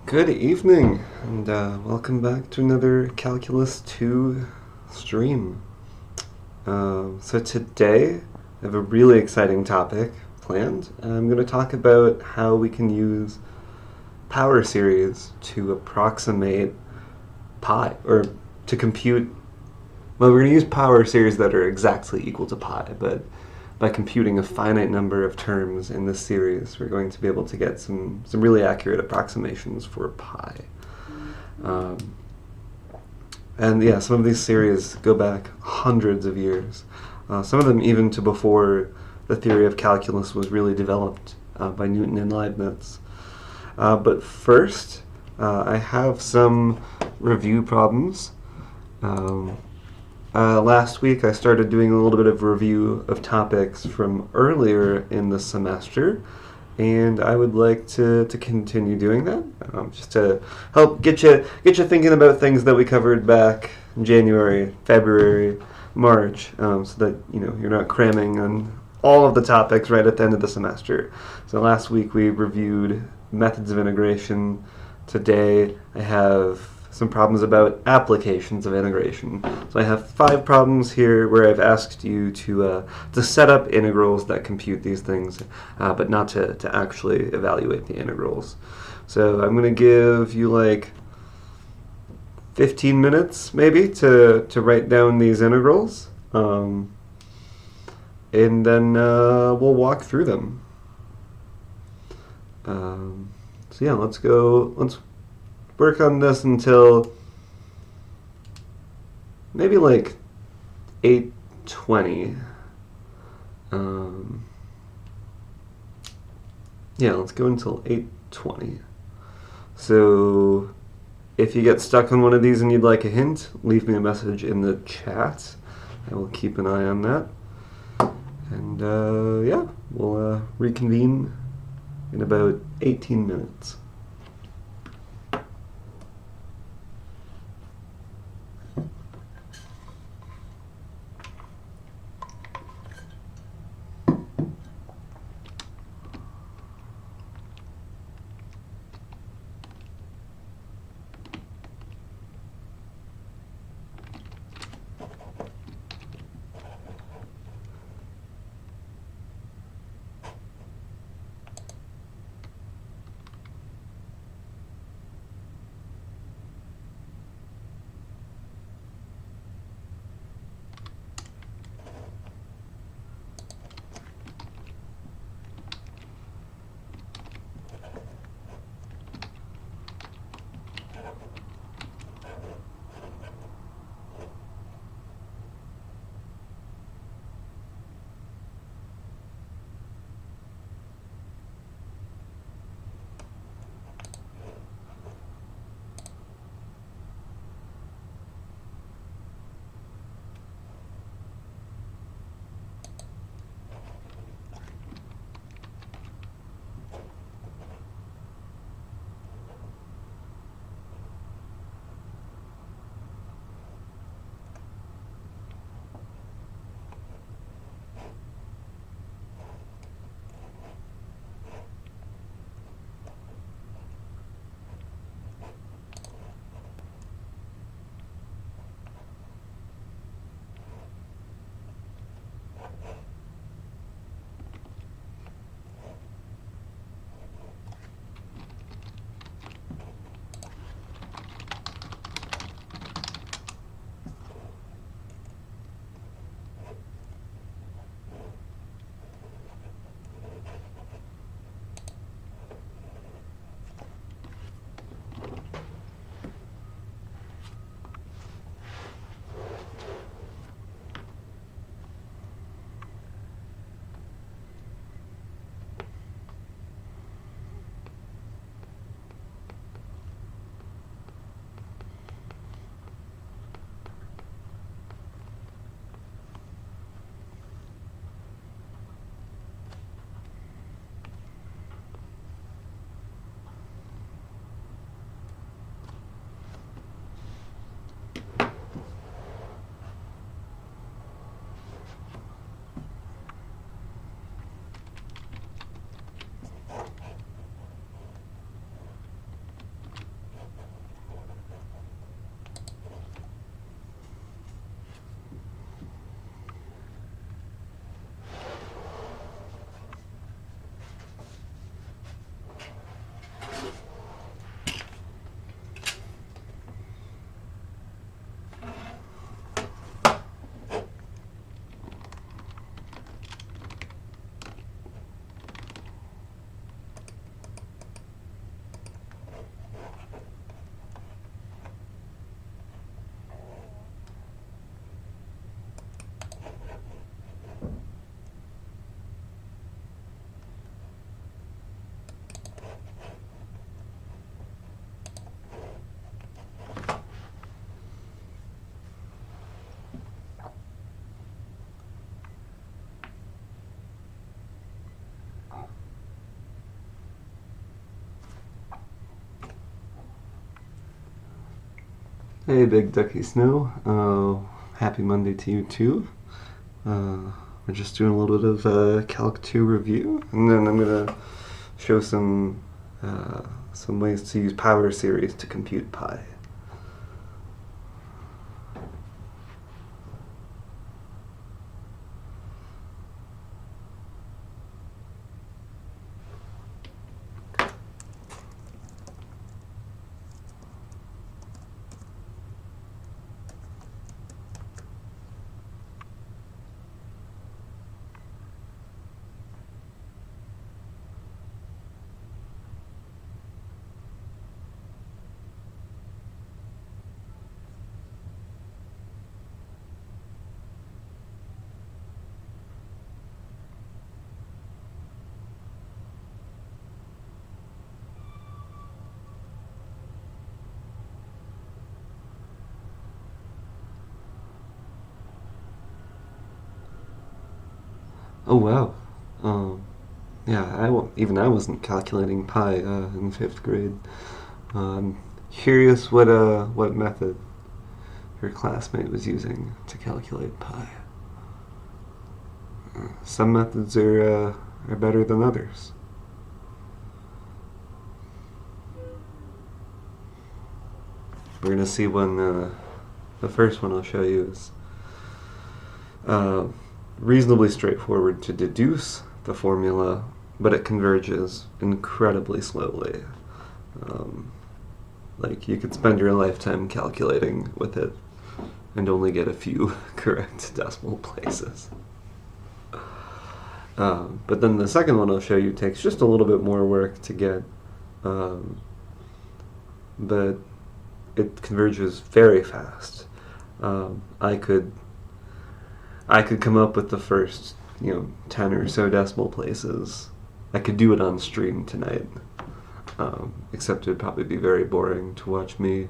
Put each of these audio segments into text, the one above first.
Good evening, and welcome back to another Calculus 2 stream. So today, I have a really exciting topic planned. I'm going to talk about how we can use power series to approximate pi, or to compute. Well, we're going to use power series that are exactly equal to pi, but by computing a finite number of terms in this series, we're going to be able to get some really accurate approximations for pi. Um, and yeah, some of these series go back hundreds of years. Some of them even to before the theory of calculus was really developed by Newton and Leibniz. But first, I have some review problems. Last week I started doing a little bit of review of topics from earlier in the semester, and I would like to continue doing that, just to help get you thinking about things that we covered back in January, February, March, so that you're not cramming on all of the topics right at the end of the semester. So last week we reviewed methods of integration. Today I have some problems about applications of integration. So I have 5 problems here where I've asked you to set up integrals that compute these things, but not to actually evaluate the integrals. So I'm going to give you like 15 minutes maybe to write down these integrals, and then we'll walk through them. So yeah, let's work on this until maybe like 8:20. Yeah, let's go until 8:20. So if you get stuck on one of these and you'd like a hint, leave me a message in the chat. I will keep an eye on that. And yeah, we'll reconvene in about 18 minutes. Hey, Big Ducky Snow. Happy Monday to you too. We're just doing a little bit of Calc 2 review, and then I'm gonna show some ways to use power series to compute pi. Oh wow. Yeah, even I wasn't calculating pi in fifth grade. I'm curious what method your classmate was using to calculate pi. Some methods are better than others. We're gonna see when the first one I'll show you is reasonably straightforward to deduce the formula, but it converges incredibly slowly. Like you could spend your lifetime calculating with it and only get a few correct decimal places. But then the second one I'll show you takes just a little bit more work to get, but it converges very fast. I could come up with the first 10 or so decimal places. I could do it on stream tonight, except it would probably be very boring to watch me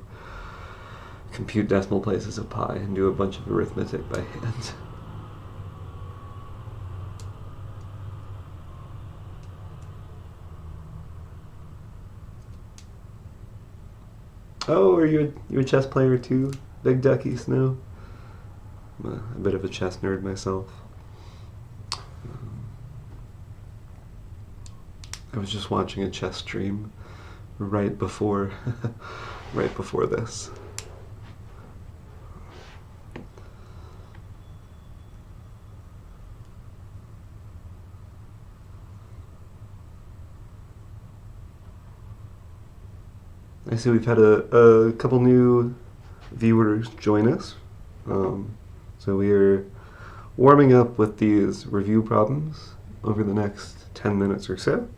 compute decimal places of pi and do a bunch of arithmetic by hand. Oh, are you a chess player too, Big Ducky Snow? I'm a bit of a chess nerd myself. I was just watching a chess stream right before right before this. I see we've had a couple new viewers join us. So we are warming up with these review problems over the next 10 minutes or so.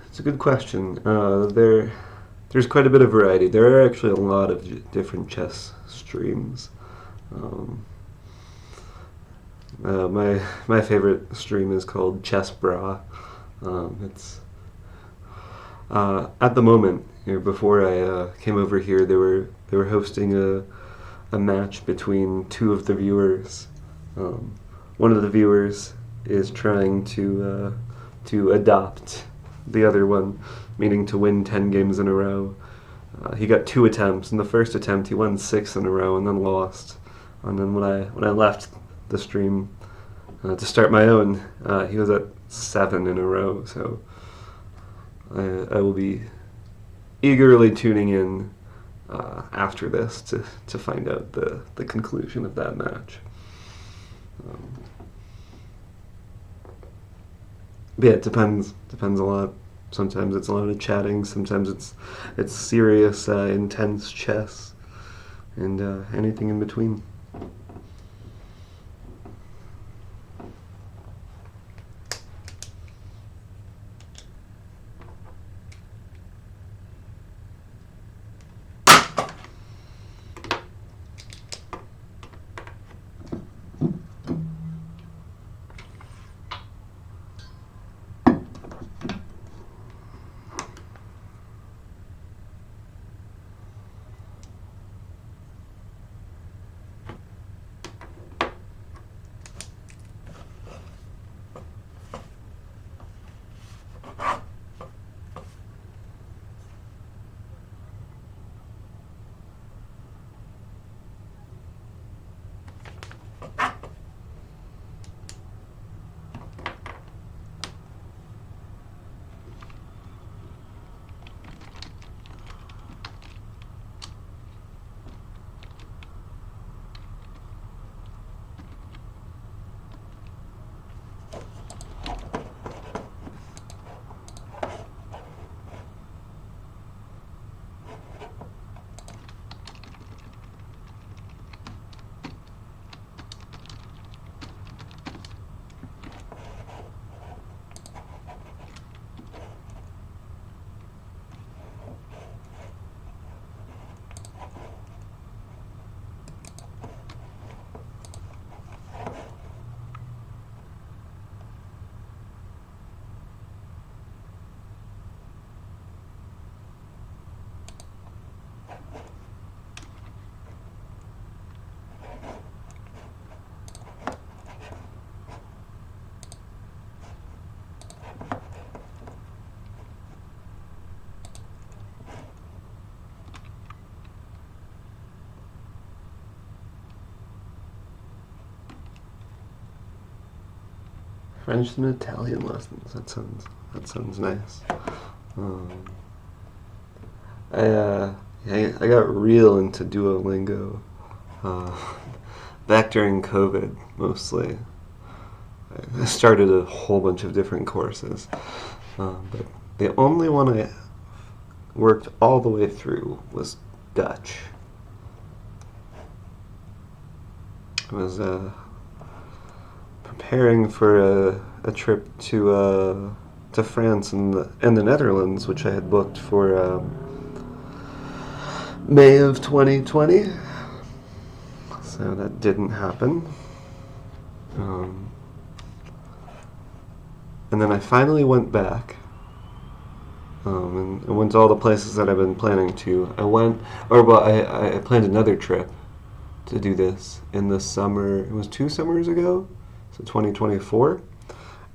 It's a good question. There's quite a bit of variety. There are actually a lot of different chess streams. My favorite stream is called Chess Bra. It's at the moment, before I came over here, they were hosting a match between two of the viewers. One of the viewers is trying to adopt the other one, meaning to win 10 games in a row. He got 2 attempts. In the first attempt, he won 6 in a row and then lost. And then when I left the stream to start my own, he was at 7 in a row. So I will be eagerly tuning in after this to find out the conclusion of that match. But yeah, it depends a lot. Sometimes it's a lot of chatting. Sometimes it's serious, intense chess, and anything in between. French and Italian lessons. That sounds nice. Um, I got real into Duolingo uh, back during COVID, mostly. I started a whole bunch of different courses, but the only one I worked all the way through was Dutch. I was preparing for a trip to France and the Netherlands, which I had booked for May of 2020. So that didn't happen. And then I finally went back and went to all the places that I've been planning to. I planned another trip to do this in the summer. It was 2 summers ago, so 2024.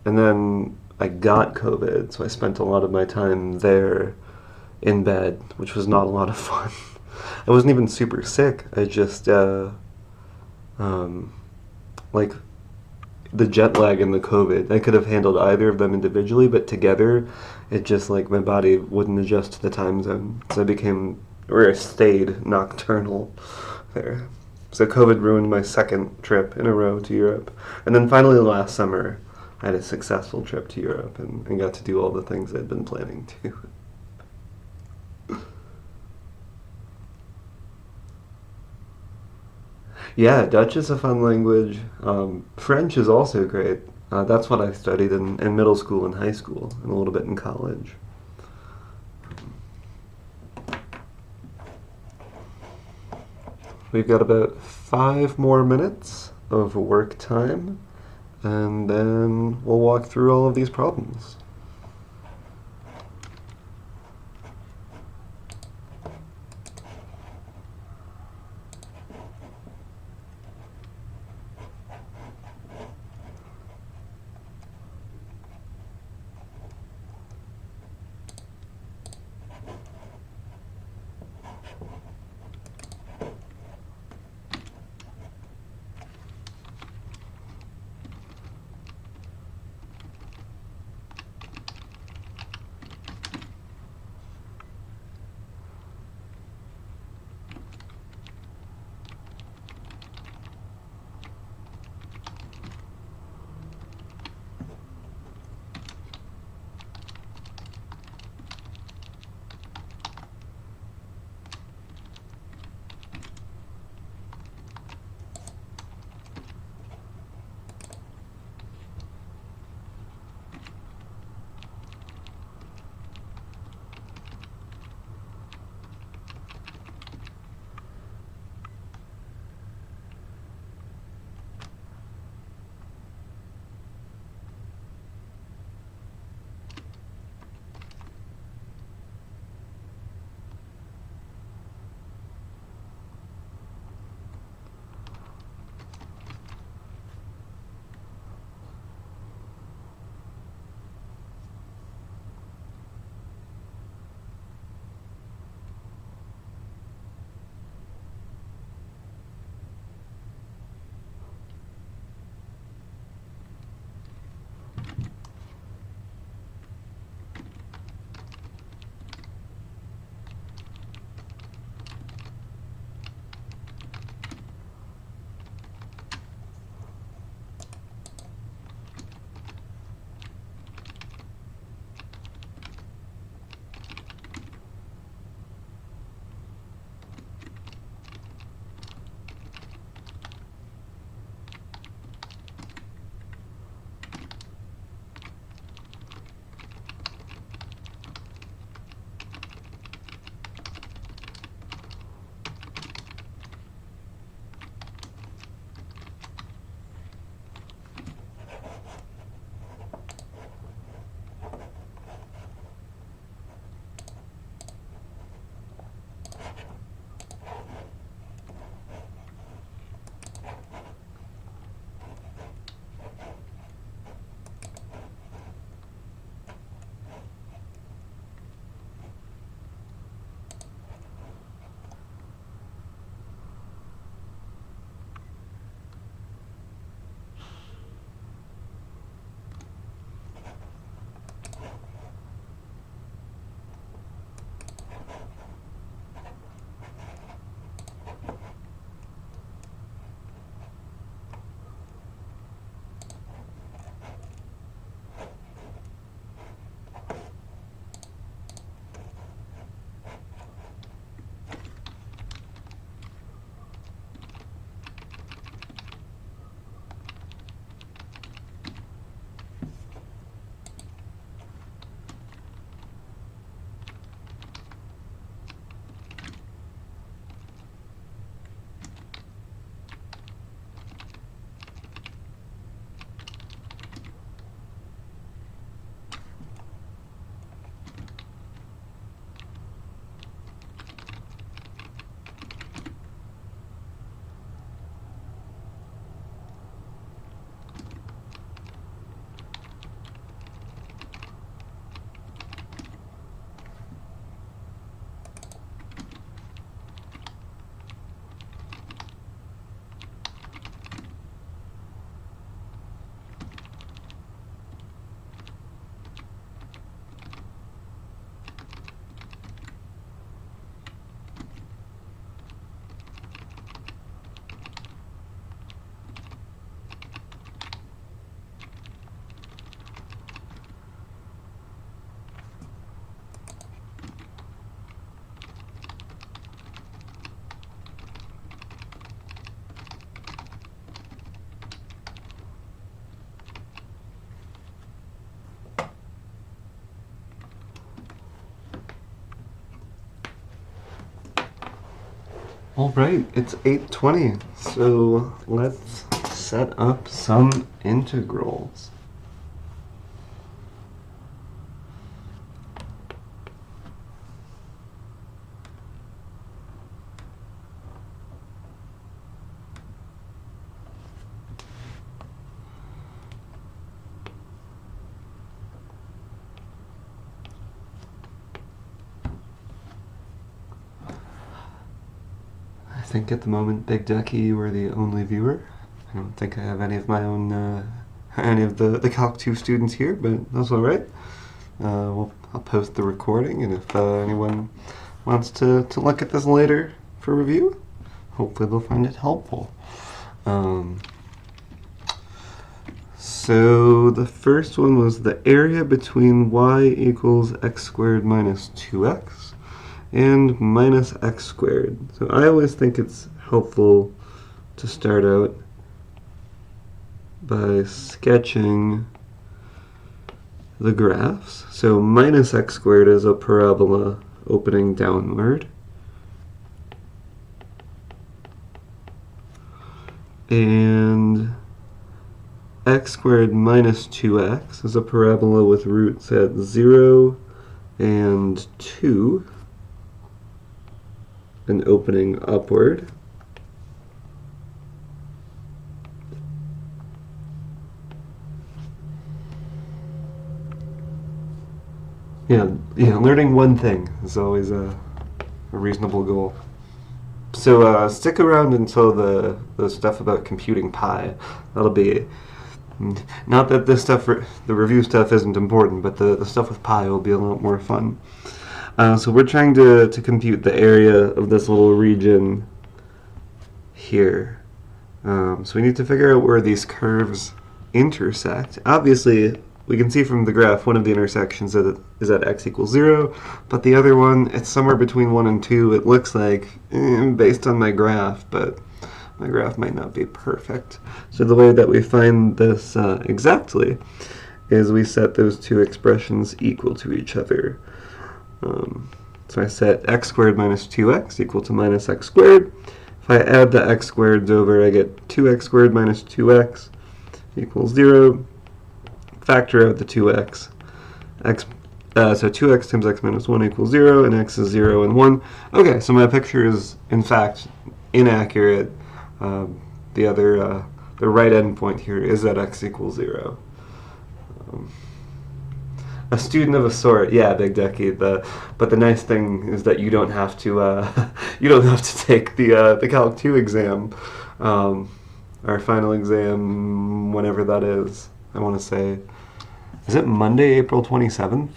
And then I got COVID, so I spent a lot of my time there in bed, which was not a lot of fun. I wasn't even super sick. I just, like, the jet lag and the COVID, I could have handled either of them individually, but together, it just, like, my body wouldn't adjust to the time zone. So I stayed nocturnal there. So COVID ruined my second trip in a row to Europe. And then finally last summer, I had a successful trip to Europe and got to do all the things I'd been planning to. Yeah, Dutch is a fun language. French is also great. That's what I studied in middle school and high school, and a little bit in college. We've got about 5 more minutes of work time, and then we'll walk through all of these problems. All right, it's 8:20, so let's set up some integrals. I think at the moment, Big Ducky, you are the only viewer. I don't think I have any of my own, any of the Calc 2 students here, but that's all right. I'll post the recording, and if anyone wants to look at this later for review, hopefully they'll find it helpful. So the first one was the area between y equals x squared minus 2x and minus x squared. So I always think it's helpful to start out by sketching the graphs. So minus x squared is a parabola opening downward. And x squared minus 2x is a parabola with roots at 0 and 2 and opening upward. Yeah, learning one thing is always a reasonable goal. So stick around until the stuff about computing pi. That'll be, not that this stuff, the review stuff isn't important, but the stuff with pi will be a lot more fun. So we're trying to compute the area of this little region here. So we need to figure out where these curves intersect. Obviously, we can see from the graph one of the intersections is at x equals 0, but the other one, it's somewhere between 1 and 2, it looks like, based on my graph, but my graph might not be perfect. So the way that we find this exactly is we set those two expressions equal to each other. So I set x squared minus 2x equal to minus x squared. If I add the x squareds over, I get 2x squared minus 2x equals 0. Factor out the 2x. So 2x times x minus 1 equals 0, and x is 0 and 1. Okay, so my picture is, in fact, inaccurate. The right endpoint here is at x equals 0. A student of a sort, yeah, Big Ducky. But the nice thing is that you don't have to you don't have to take the Calc 2 exam, our final exam, whenever that is. I want to say, is it Monday, April 27th?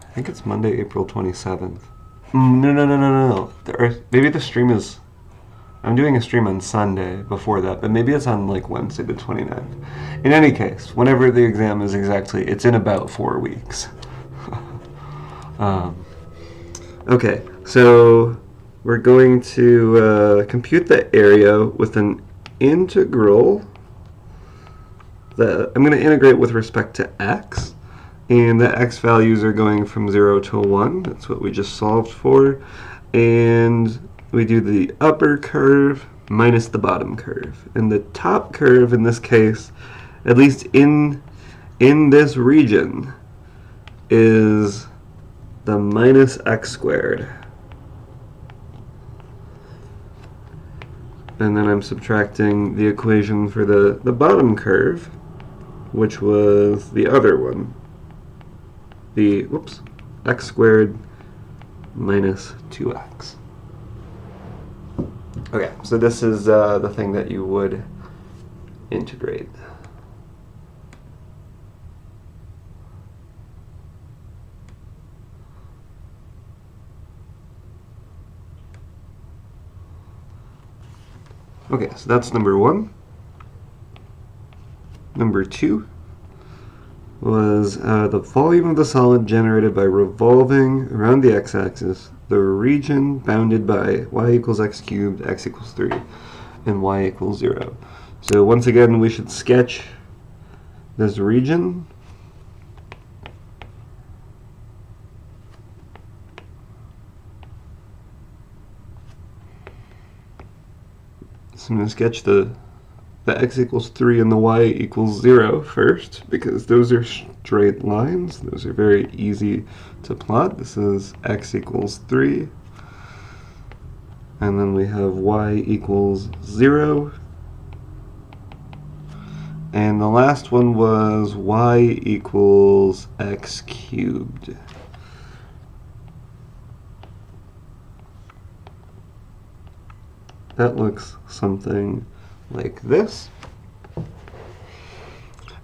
I think it's Monday, April 27th. No. Maybe the stream is... I'm doing a stream on Sunday before that, but maybe it's on like Wednesday the 29th. In any case, whenever the exam is exactly, it's in about 4 weeks. Okay, so we're going to compute the area with an integral that I'm going to integrate with respect to x. And the x values are going from 0 to 1. That's what we just solved for. And we do the upper curve minus the bottom curve. And the top curve in this case, at least in this region, is the minus x squared. And then I'm subtracting the equation for the bottom curve, which was the other one. The, x squared minus 2x. Okay, so this is the thing that you would integrate. Okay, so that's number 1. Number 2 was the volume of the solid generated by revolving around the x-axis, the region bounded by y equals x cubed, x equals 3, and y equals 0. So once again, we should sketch this region. So I'm going to sketch the x equals 3 and the y equals 0 first, because those are straight lines. Those are very easy to plot. This is x equals 3, and then we have y equals 0, and the last one was y equals x cubed. That looks something like this.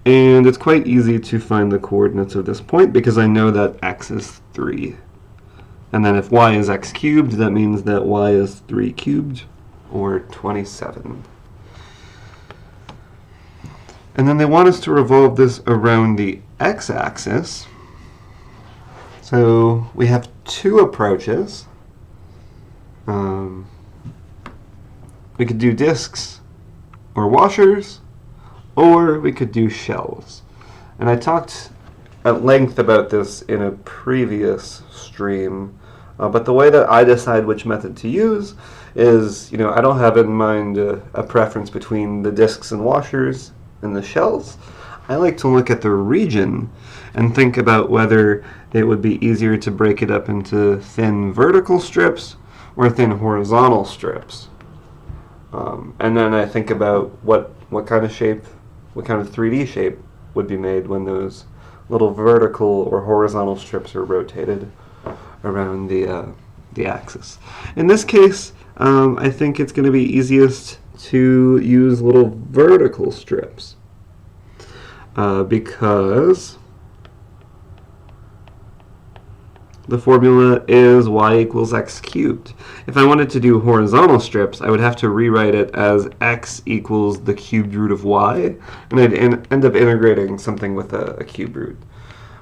And it's quite easy to find the coordinates of this point because I know that x is 3. And then if y is x cubed, that means that y is 3 cubed, or 27. And then they want us to revolve this around the x-axis. So we have two approaches. We could do disks or washers, or we could do shells. And I talked at length about this in a previous stream, but the way that I decide which method to use is, I don't have in mind a preference between the disks and washers and the shells. I like to look at the region and think about whether it would be easier to break it up into thin vertical strips or thin horizontal strips. And then I think about what kind of shape, what kind of 3D shape would be made when those little vertical or horizontal strips are rotated around the axis. In this case, I think it's going to be easiest to use little vertical strips because the formula is y equals x cubed. If I wanted to do horizontal strips, I would have to rewrite it as x equals the cubed root of y, and I'd end up integrating something with a cube root,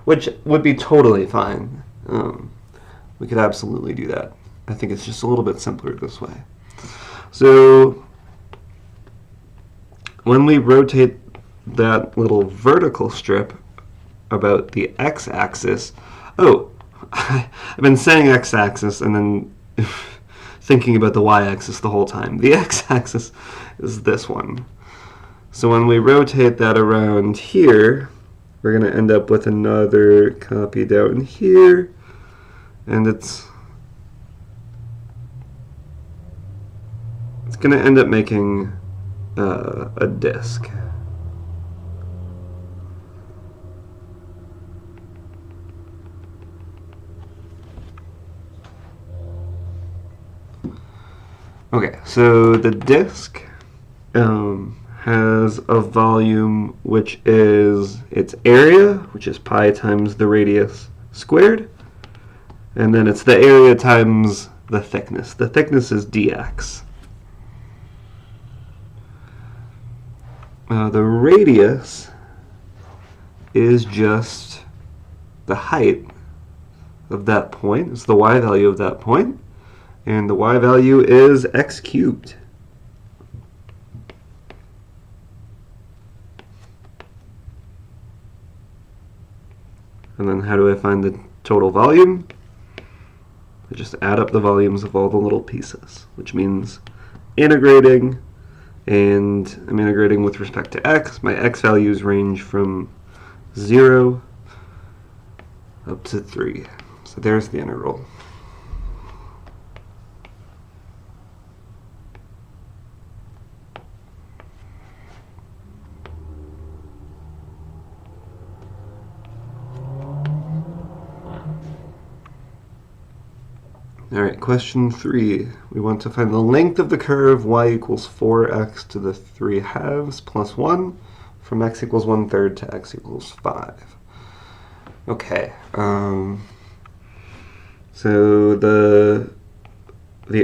which would be totally fine. We could absolutely do that. I think it's just a little bit simpler this way. So when we rotate that little vertical strip about the x-axis, I've been saying x-axis and then thinking about the y-axis the whole time. The x-axis is this one. So when we rotate that around here, we're going to end up with another copy down here, and it's going to end up making a disk. Okay, so the disk has a volume which is its area, which is pi times the radius squared, and then it's the area times the thickness. The thickness is dx. The radius is just the height of that point. It's the y value of that point. And the y value is x cubed. And then how do I find the total volume? I just add up the volumes of all the little pieces, which means integrating, and I'm integrating with respect to x. My x values range from 0 up to 3. So there's the integral. Alright, question 3. We want to find the length of the curve y equals 4x to the 3 halves plus 1 from x equals 1/3 to x equals 5. Okay, so the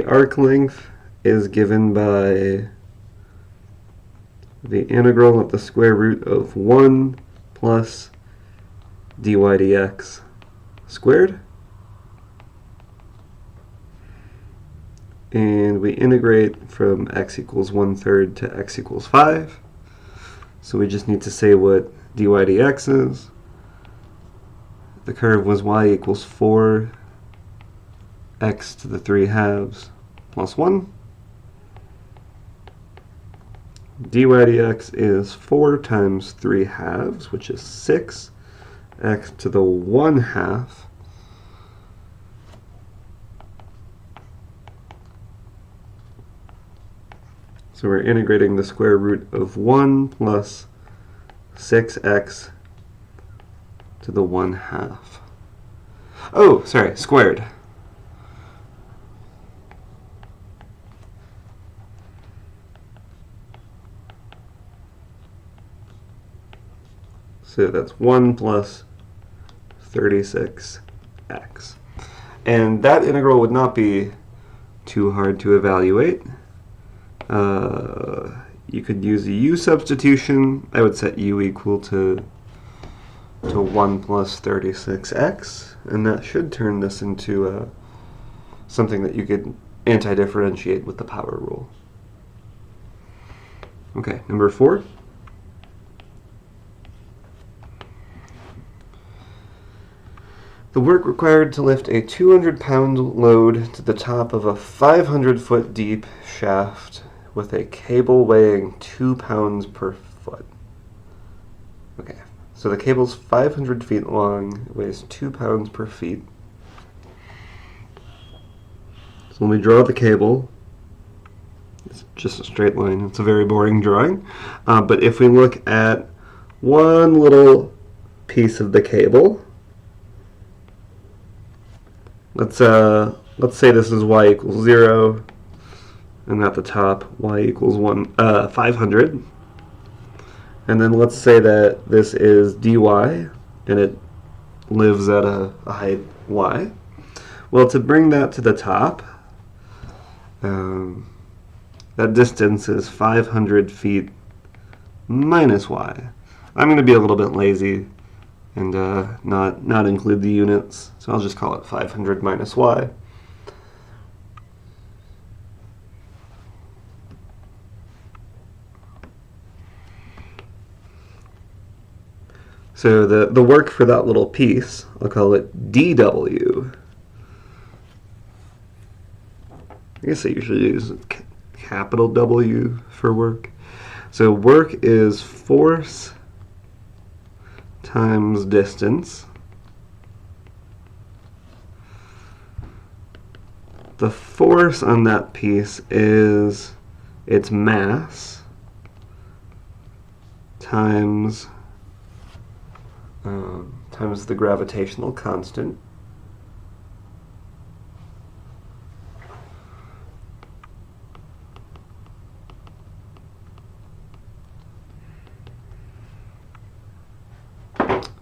arc length is given by the integral of the square root of 1 plus dy dx squared. And we integrate from x equals 1/3 to x equals 5. So we just need to say what dy dx's. The curve was y equals 4 x to the 3 halves plus 1. dy dx is 4 times 3 halves, which is 6 x to the 1 half So we're integrating the square root of 1 plus 6x to the 1 half. Oh, sorry, squared. So that's 1 plus 36x. And that integral would not be too hard to evaluate. You could use a u substitution. I would set u equal to 1 plus 36x, and that should turn this into something that you could anti-differentiate with the power rule. Okay, number 4. The work required to lift a 200-pound load to the top of a 500-foot deep shaft with a cable weighing 2 pounds per foot. Okay, so the cable's 500 feet long, it weighs 2 pounds per feet. So when we draw the cable, it's just a straight line. It's a very boring drawing. But if we look at one little piece of the cable, let's say this is y equals 0, and at the top y equals 500. And then let's say that this is dy, and it lives at a height y. Well, to bring that to the top, that distance is 500 feet minus y. I'm going to be a little bit lazy and not include the units, so I'll just call it 500 minus y. So the work for that little piece, I'll call it dw. I guess I usually use capital W for work. So work is force times distance. The force on that piece is its mass times the gravitational constant.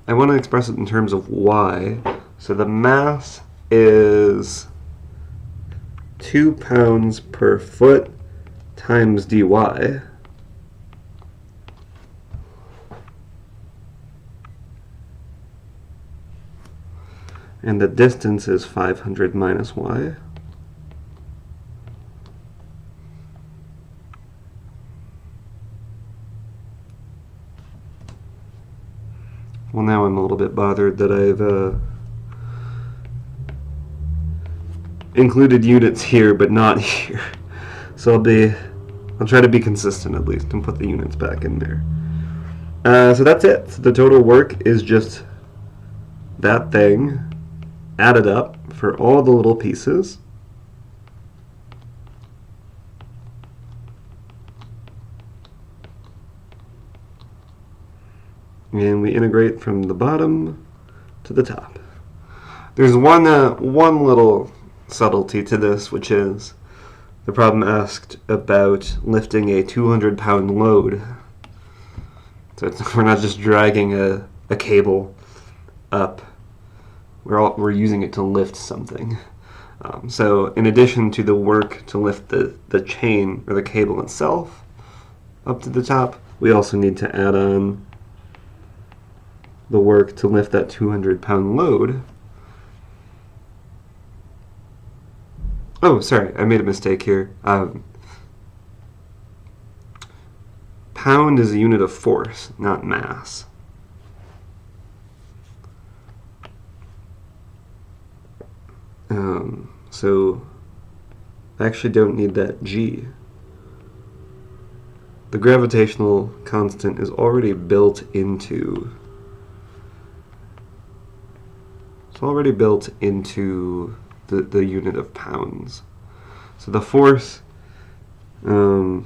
I want to express it in terms of y. So the mass is 2 pounds per foot times dy. And the distance is 500 minus y. Well, now I'm a little bit bothered that I've included units here, but not here. So I'll try to be consistent at least and put the units back in there. So that's it. So the total work is just that thing added up for all the little pieces. And we integrate from the bottom to the top. There's one little subtlety to this, which is the problem asked about lifting a 200-pound load. So we're not just dragging a cable up. We're using it to lift something. So in addition to the work to lift the chain or the cable itself up to the top, we also need to add on the work to lift that 200-pound load. Oh, sorry, I made a mistake here. Pound is a unit of force, not mass. So I actually don't need that g. The gravitational constant is already built into the unit of pounds. So the force would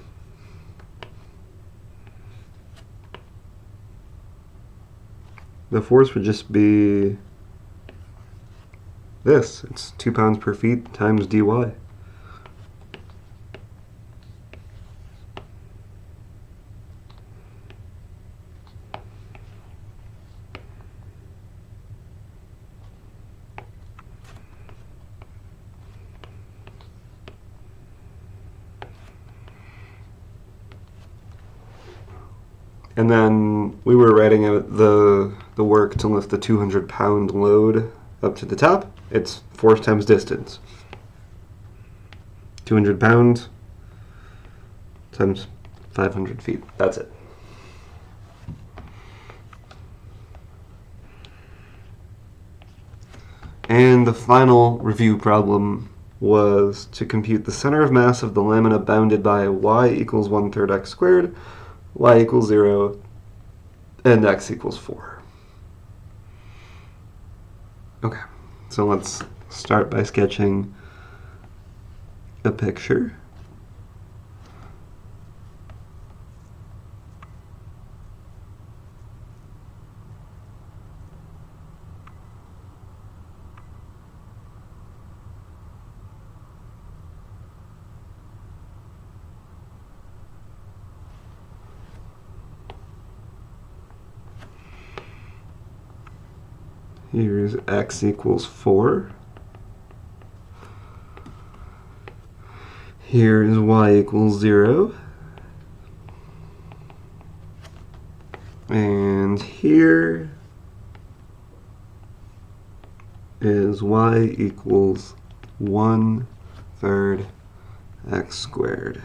just be this. It's 2 pounds per feet times dy. And then we were writing out the work to lift the 200-pound load up to the top. It's force times distance. 200 pounds times 500 feet. That's it. And the final review problem was to compute the center of mass of the lamina bounded by y equals 1/3 x squared, y equals 0, and x equals 4. Okay, so let's start by sketching a picture. Here's x equals 4. Here is y equals 0. And here is y equals 1/3 x squared.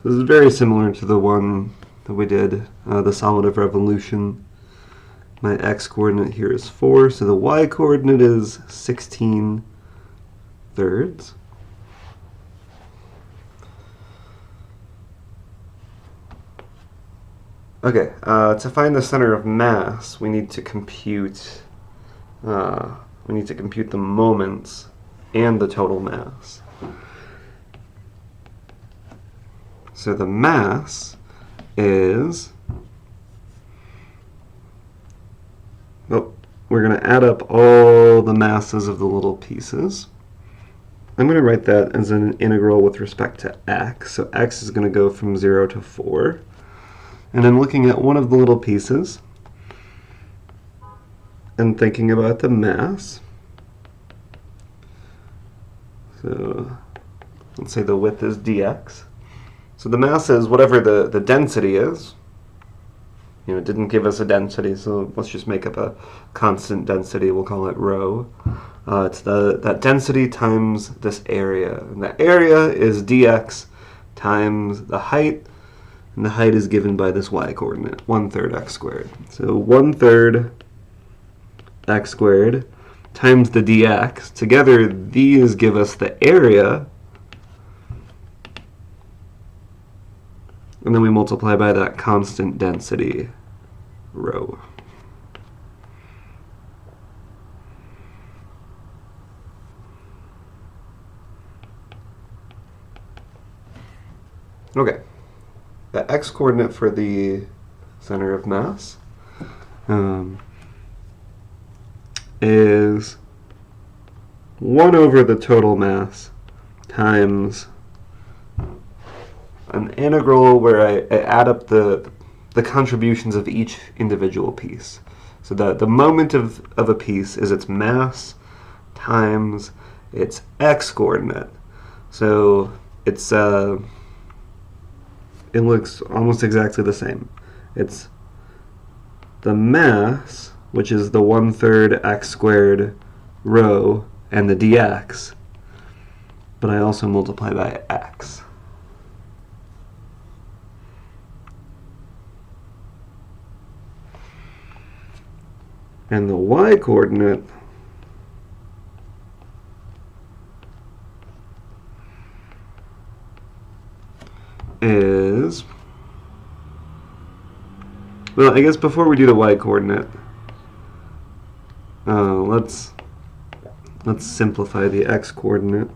This is very similar to the one that we did, the solid of revolution. My x-coordinate here is 4, so the y-coordinate is 16 thirds. Okay, to find the center of mass, we need to compute the moments and the total mass. So the mass is, well, we're going to add up all the masses of the little pieces. I'm going to write that as an integral with respect to x. So x is going to go from 0 to 4. And I'm looking at one of the little pieces and thinking about the mass. So let's say the width is dx. So the mass is whatever the density is. You know, it didn't give us a density, so let's just make up a constant density. We'll call it rho. It's that density times this area. And the area is dx times the height, and the height is given by this y-coordinate, 1/3 x squared. So 1/3 x squared times the dx. Together, these give us the area. And then we multiply by that constant density, rho. Okay, the x-coordinate for the center of mass is 1 over the total mass times an integral where I add up the contributions of each individual piece. So the moment of a piece is its mass times its x-coordinate. So it's it looks almost exactly the same. It's the mass, which is the 1/3 x squared rho, and the dx, but I also multiply by x. And the y-coordinate is, well, I guess before we do the y-coordinate, let's simplify the x-coordinate.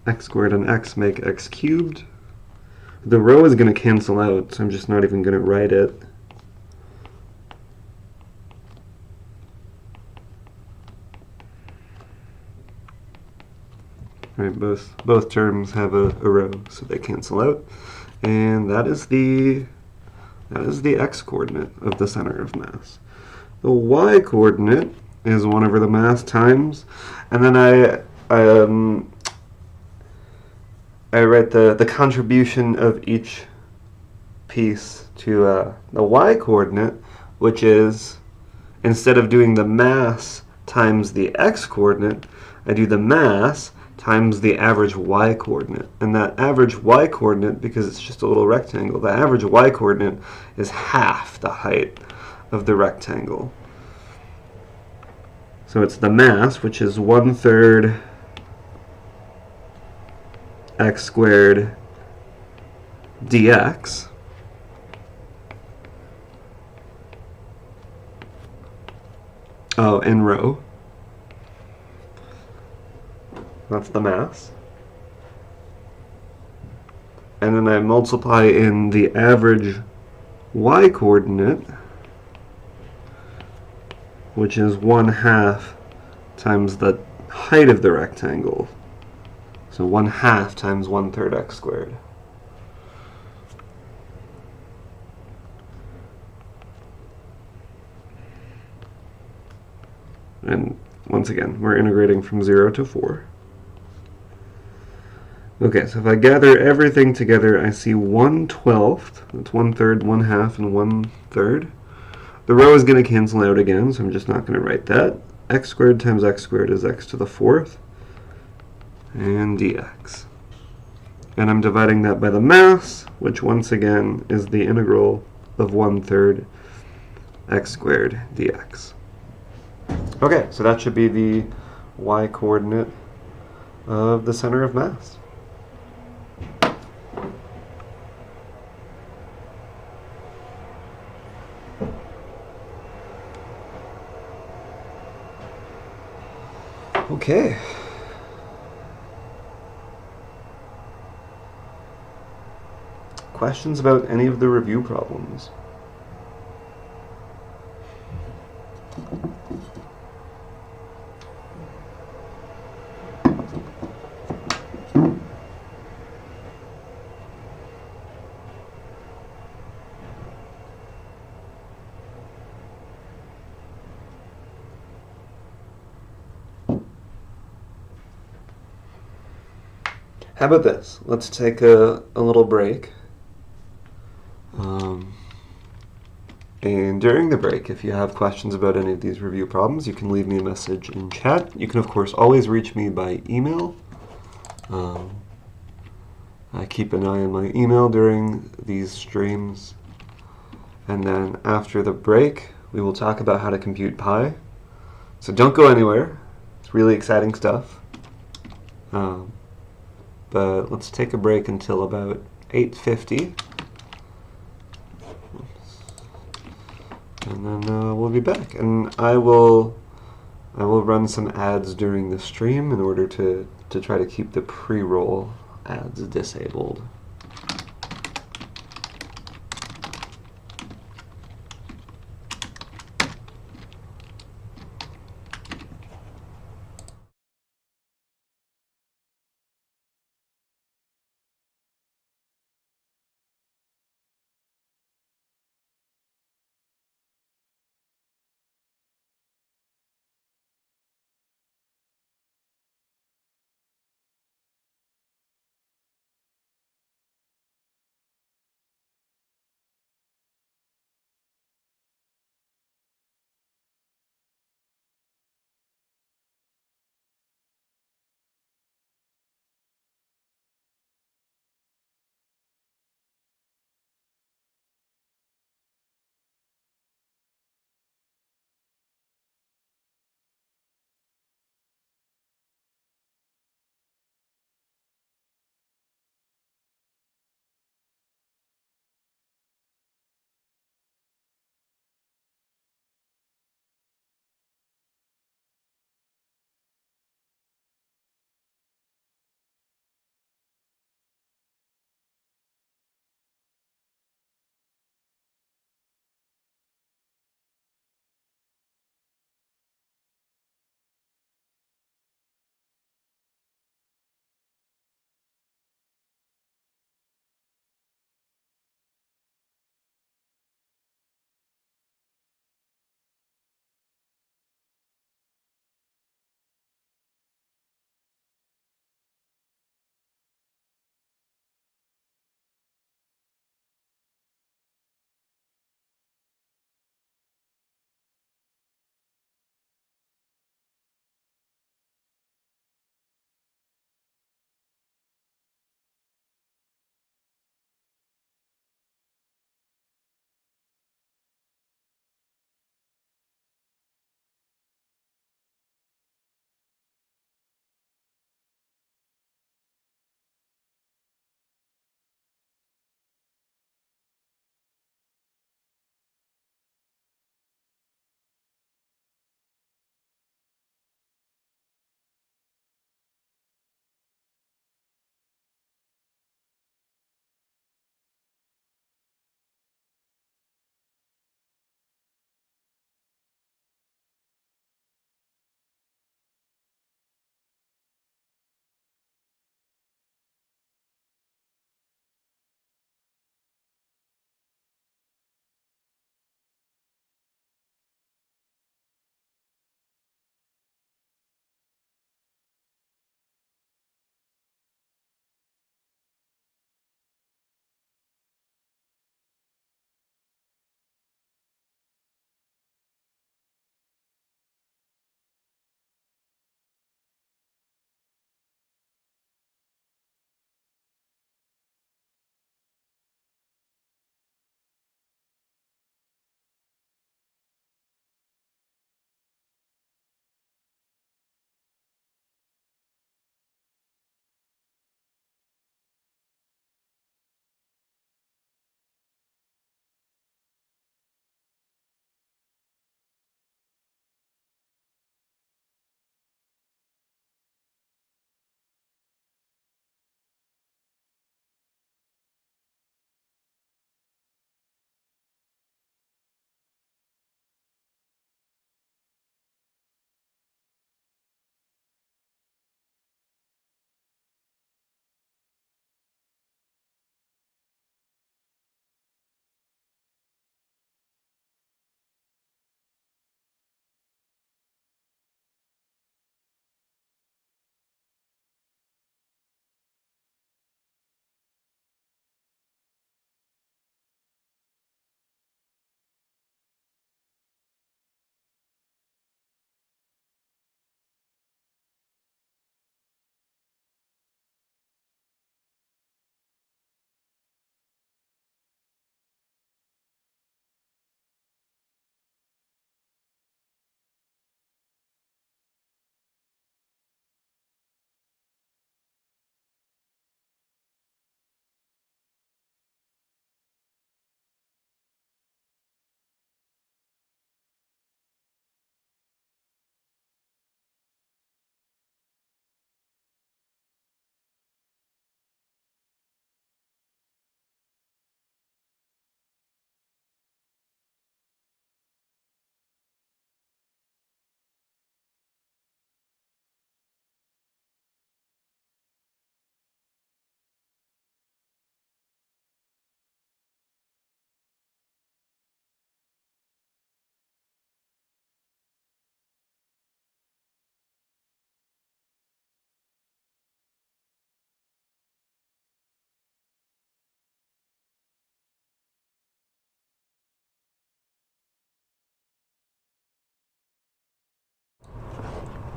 X squared and x make x cubed. The row is going to cancel out, so I'm just not even going to write it. Right, both terms have a row, so they cancel out. And that is the x-coordinate of the center of mass. The y-coordinate is 1 over the mass times, and then I write the contribution of each piece to the y-coordinate, which is, instead of doing the mass times the x-coordinate, I do the mass times the average y-coordinate. And that average y-coordinate, because it's just a little rectangle, the average y-coordinate is half the height of the rectangle. So it's the mass, which is 1/3 x squared dx. Oh, in row. That's the mass. And then I multiply in the average y-coordinate, which is 1/2 times the height of the rectangle. So 1/2 times 1/3 x squared. And once again, we're integrating from 0 to 4. Okay, so if I gather everything together, I see 1/12. That's 1/3, 1/2, and 1/3. The row is going to cancel out again, so I'm just not going to write that. X squared times x squared is x to the 4th, and dx. And I'm dividing that by the mass, which once again is the integral of 1/3 x squared dx. Okay, so that should be the y-coordinate of the center of mass. Okay. Questions about any of the review problems? How about this? Let's take a little break. And during the break, if you have questions about any of these review problems, you can leave me a message in chat. You can, of course, always reach me by email. I keep an eye on my email during these streams. And then after the break, we will talk about how to compute pi. So don't go anywhere. It's really exciting stuff. But let's take a break until about 8:50. And then we'll be back. And I will run some ads during the stream in order to try to keep the pre-roll ads disabled.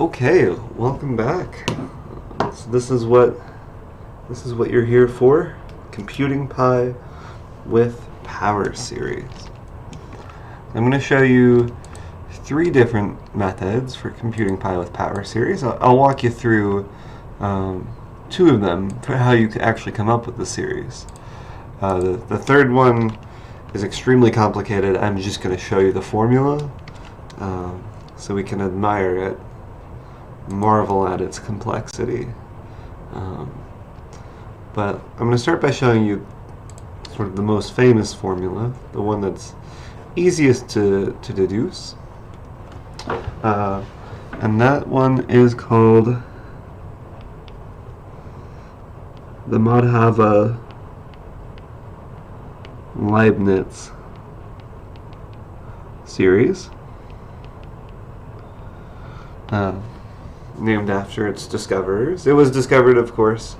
Okay, welcome back. So this is what you're here for. Computing Pi with Power Series. I'm going to show you 3 different methods for computing Pi with Power Series. I'll walk you through 2 of them for how you can actually come up with the series. The third one is extremely complicated. I'm just going to show you the formula so we can admire it, marvel at its complexity. But I'm going to start by showing you sort of the most famous formula, the one that's easiest to deduce. And that one is called the Madhava-Leibniz series, named after its discoverers. It was discovered, of course,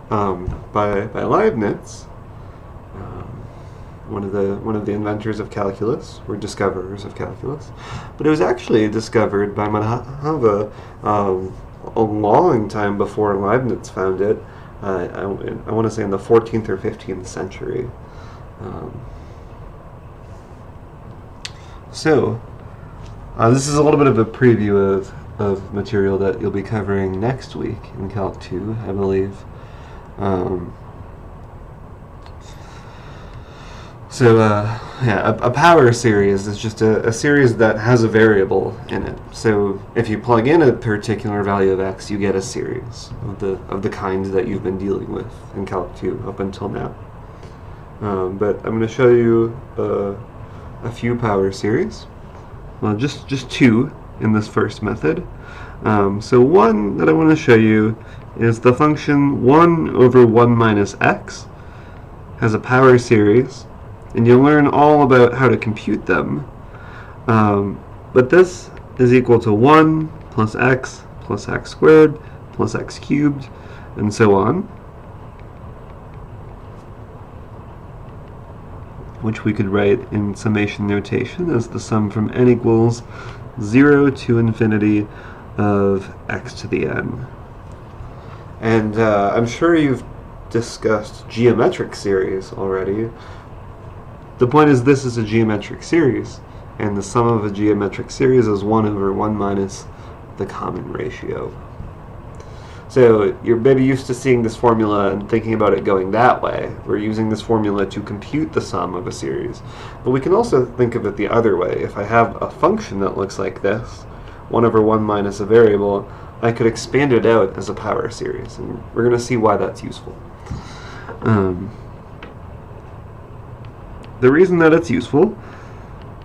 by Leibniz, one of the inventors of calculus, or discoverers of calculus. But it was actually discovered by Madhava a long time before Leibniz found it. I want to say in the 14th or 15th century. This is a little bit of a preview of material that you'll be covering next week in Calc 2, I believe. A power series is just a series that has a variable in it. So if you plug in a particular value of x, you get a series of the kind that you've been dealing with in Calc 2 up until now. But I'm going to show you a few power series. Well, just 2 in this first method. So one that I want to show you is the function 1 over 1 minus x has a power series, and you'll learn all about how to compute them. But this is equal to 1 plus x squared plus x cubed, and so on, which we could write in summation notation as the sum from n equals 0 to infinity of x to the n. And I'm sure you've discussed geometric series already. The point is, this is a geometric series, and the sum of a geometric series is 1 over 1 minus the common ratio. So you're maybe used to seeing this formula and thinking about it going that way. We're using this formula to compute the sum of a series. But we can also think of it the other way. If I have a function that looks like this, 1 over 1 minus a variable, I could expand it out as a power series, and we're going to see why that's useful. The reason that it's useful,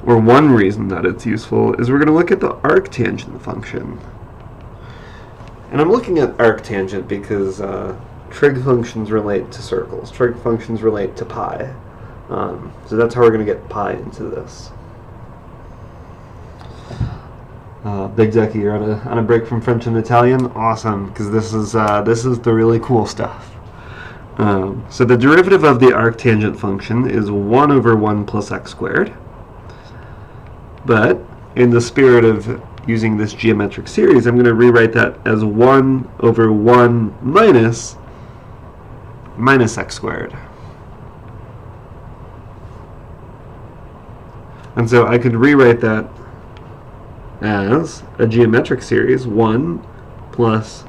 or one reason that it's useful, is we're going to look at the arctangent function. And I'm looking at arctangent because trig functions relate to circles. Trig functions relate to pi. So that's how we're going to get pi into this. Big Ducky, you're on a break from French and Italian? Awesome, because this is the really cool stuff. So the derivative of the arctangent function is 1 over 1 plus x squared. But in the spirit of using this geometric series, I'm going to rewrite that as 1 over 1 minus x squared. And so I could rewrite that as a geometric series, 1 plus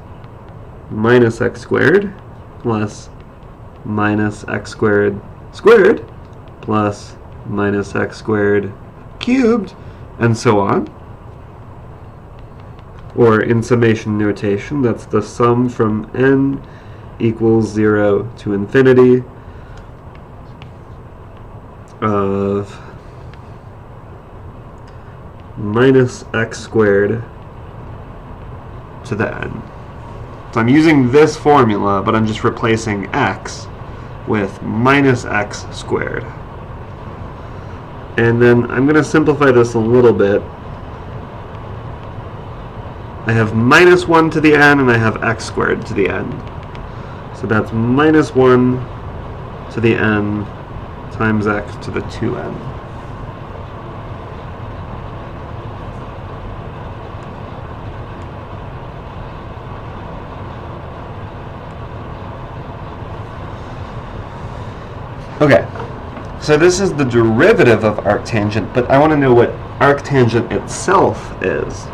minus x squared plus minus x squared squared plus minus x squared cubed, and so on. Or in summation notation, that's the sum from n equals 0 to infinity of minus x squared to the n. So I'm using this formula, but I'm just replacing x with minus x squared. And then I'm going to simplify this a little bit. I have minus 1 to the n, and I have x squared to the n. So that's minus 1 to the n times x to the 2n. Okay, so this is the derivative of arctangent, but I want to know what arctangent itself is.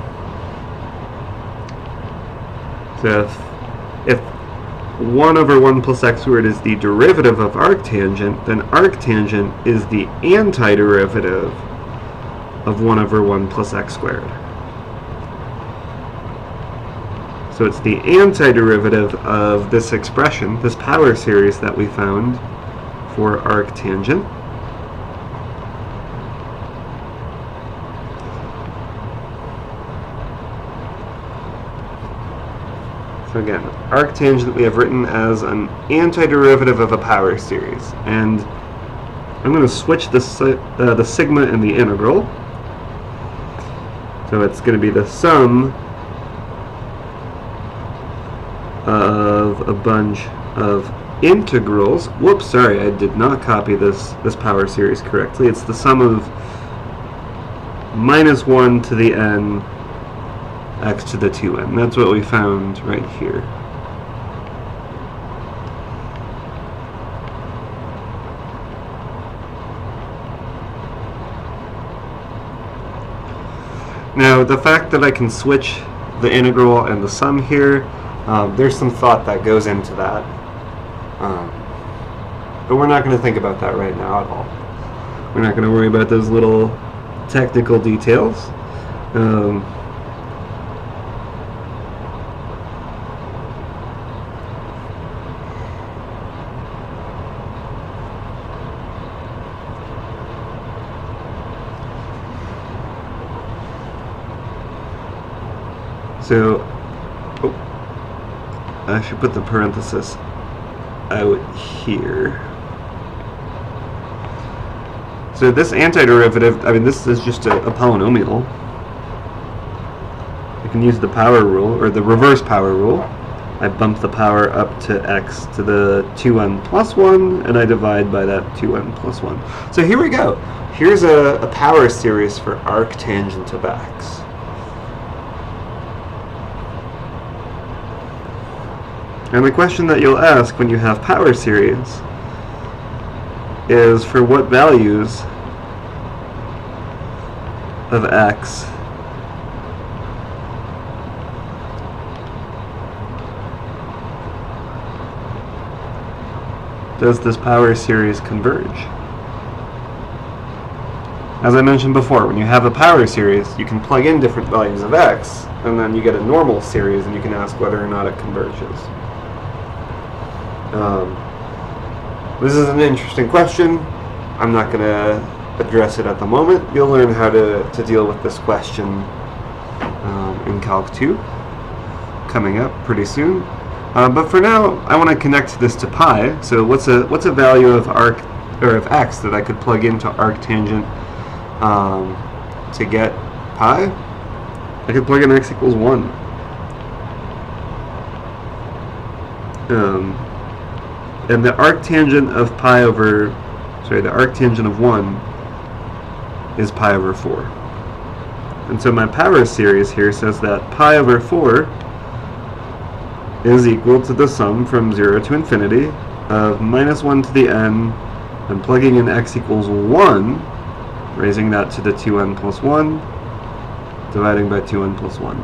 So if 1 over 1 plus x squared is the derivative of arctangent, then arctangent is the antiderivative of 1 over 1 plus x squared. So it's the antiderivative of this expression, this power series that we found for arctangent. So again, arctangent we have written as an antiderivative of a power series. And I'm going to switch the sigma and the integral. So it's going to be the sum of a bunch of integrals. Whoops, sorry, I did not copy this power series correctly. It's the sum of minus 1 to the n x to the 2n. That's what we found right here. Now, the fact that I can switch the integral and the sum here, there's some thought that goes into that. But we're not going to think about that right now at all. We're not going to worry about those little technical details. So, I should put the parenthesis out here. So this antiderivative, I mean, this is just a polynomial. I can use the power rule, or the reverse power rule. I bump the power up to x to the 2n plus 1, and I divide by that 2n plus 1. So here we go. Here's a power series for arctangent of x. And the question that you'll ask when you have power series is for what values of x does this power series converge? As I mentioned before, when you have a power series, you can plug in different values of x, and then you get a normal series, and you can ask whether or not it converges. This is an interesting question. I'm not going to address it at the moment. You'll learn how to deal with this question in Calc 2 coming up pretty soon. But for now, I want to connect this to pi. So what's a value of of x that I could plug into arctangent to get pi? I could plug in x equals 1. And the arctangent of the arctangent of 1 is pi over 4. And so my power series here says that pi over 4 is equal to the sum from 0 to infinity of minus 1 to the n, and plugging in x equals 1, raising that to the 2n plus 1, dividing by 2n plus 1.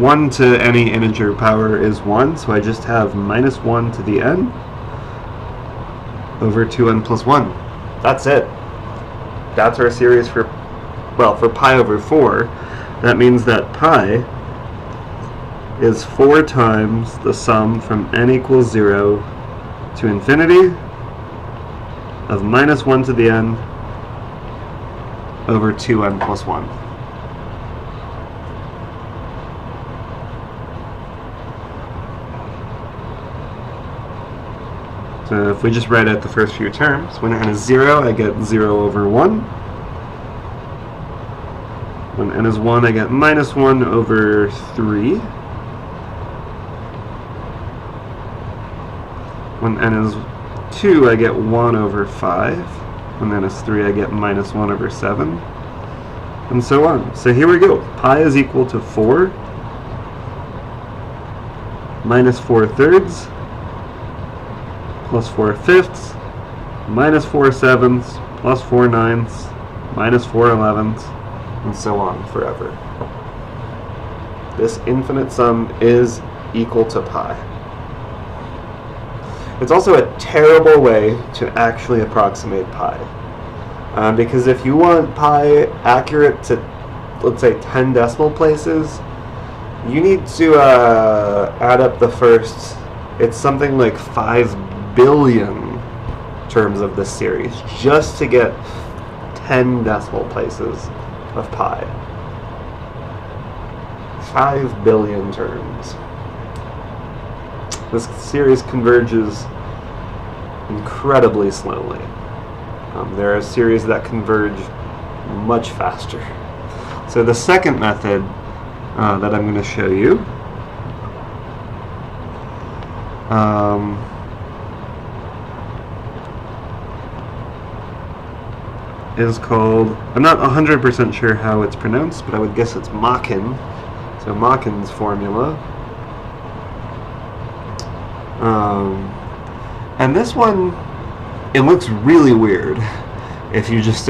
One to any integer power is 1, so I just have minus 1 to the n over 2n plus 1. That's it. That's our series for pi over 4. That means that pi is 4 times the sum from n equals 0 to infinity of minus 1 to the n over 2n plus 1. So if we just write out the first few terms, when n is 0, I get 0 over 1. When n is 1, I get minus 1 over 3. When n is 2, I get 1 over 5. When n is 3, I get minus 1 over 7. And so on. So here we go. Pi is equal to 4 minus 4/3 plus 4/5 minus 4/7 plus 4/9 minus 4/11, and so on forever. This infinite sum is equal to pi. It's also a terrible way to actually approximate pi. Because if you want pi accurate to, let's say, 10 decimal places, you need to add up the first, it's something like 5 billion terms of this series, just to get 10 decimal places of pi. 5 billion terms. This series converges incredibly slowly. There are series that converge much faster. So the second method that I'm going to show you is called, I'm not 100% sure how it's pronounced, but I would guess it's Machen. So Machen's formula. And this one, it looks really weird if you just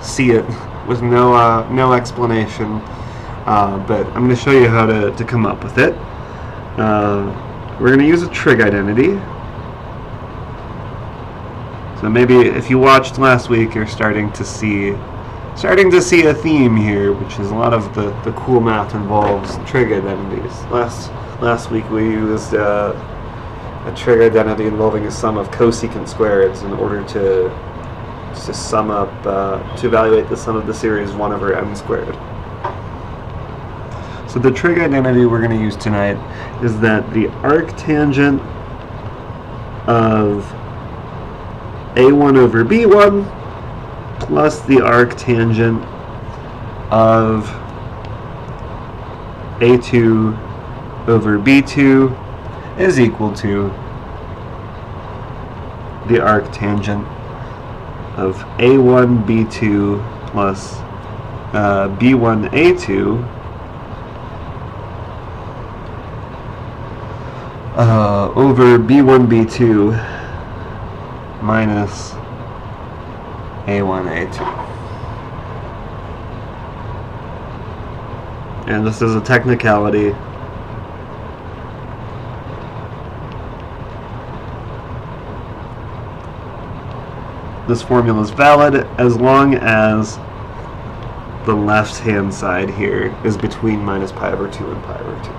see it with no explanation. But I'm going to show you how to come up with it. We're going to use a trig identity. So maybe if you watched last week, you're starting to see a theme here, which is a lot of the cool math involves trig identities. Last week we used a trig identity involving a sum of cosecant squareds in order to sum up, to evaluate the sum of the series 1 over n squared. So the trig identity we're going to use tonight is that the arctangent of a1 over b1 plus the arctangent of a2 over b2 is equal to the arctangent of a1 b2 plus b1 a2 over b1 b2 minus a1 a2. And this is a technicality. This formula is valid as long as the left-hand side here is between minus pi over 2 and pi over 2.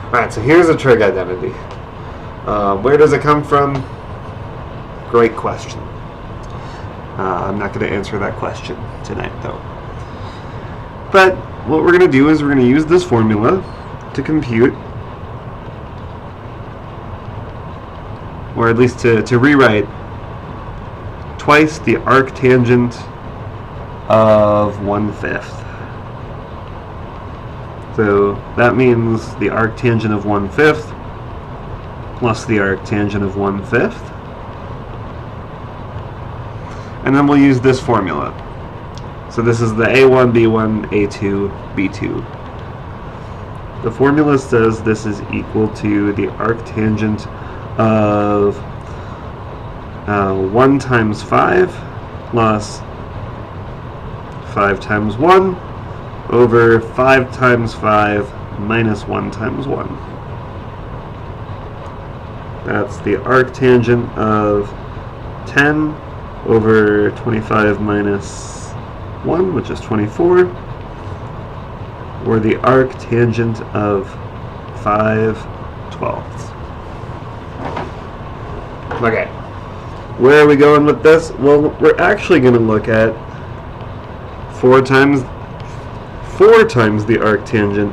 Alright, so here's a trig identity. Where does it come from? Great question. I'm not going to answer that question tonight, though. But what we're going to do is we're going to use this formula to compute, or at least to rewrite twice the arctangent of 1/5. So that means the arctangent of 1/5 plus the arctangent of 1/5. And then we'll use this formula. So this is the a1, b1, a2, b2. The formula says this is equal to the arctangent of 1 times 5 plus 5 times 1 over 5 times 5 minus 1 times 1. That's the arctangent of 10 over 25 minus 1, which is 24, or the arctangent of 5/12. Okay, where are we going with this? Well, we're actually going to look at 4 times the arctangent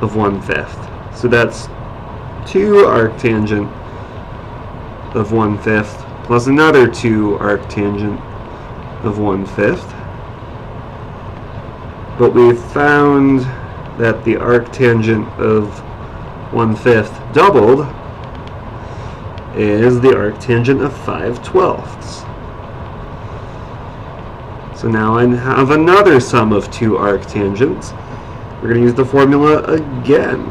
of 1/5. So that's 2 arctangent of 1/5 plus another 2 arctangent of 1/5. But we've found that the arctangent of 1/5 doubled is the arctangent of 5/12. So now I have another sum of 2 arctangents, we're going to use the formula again.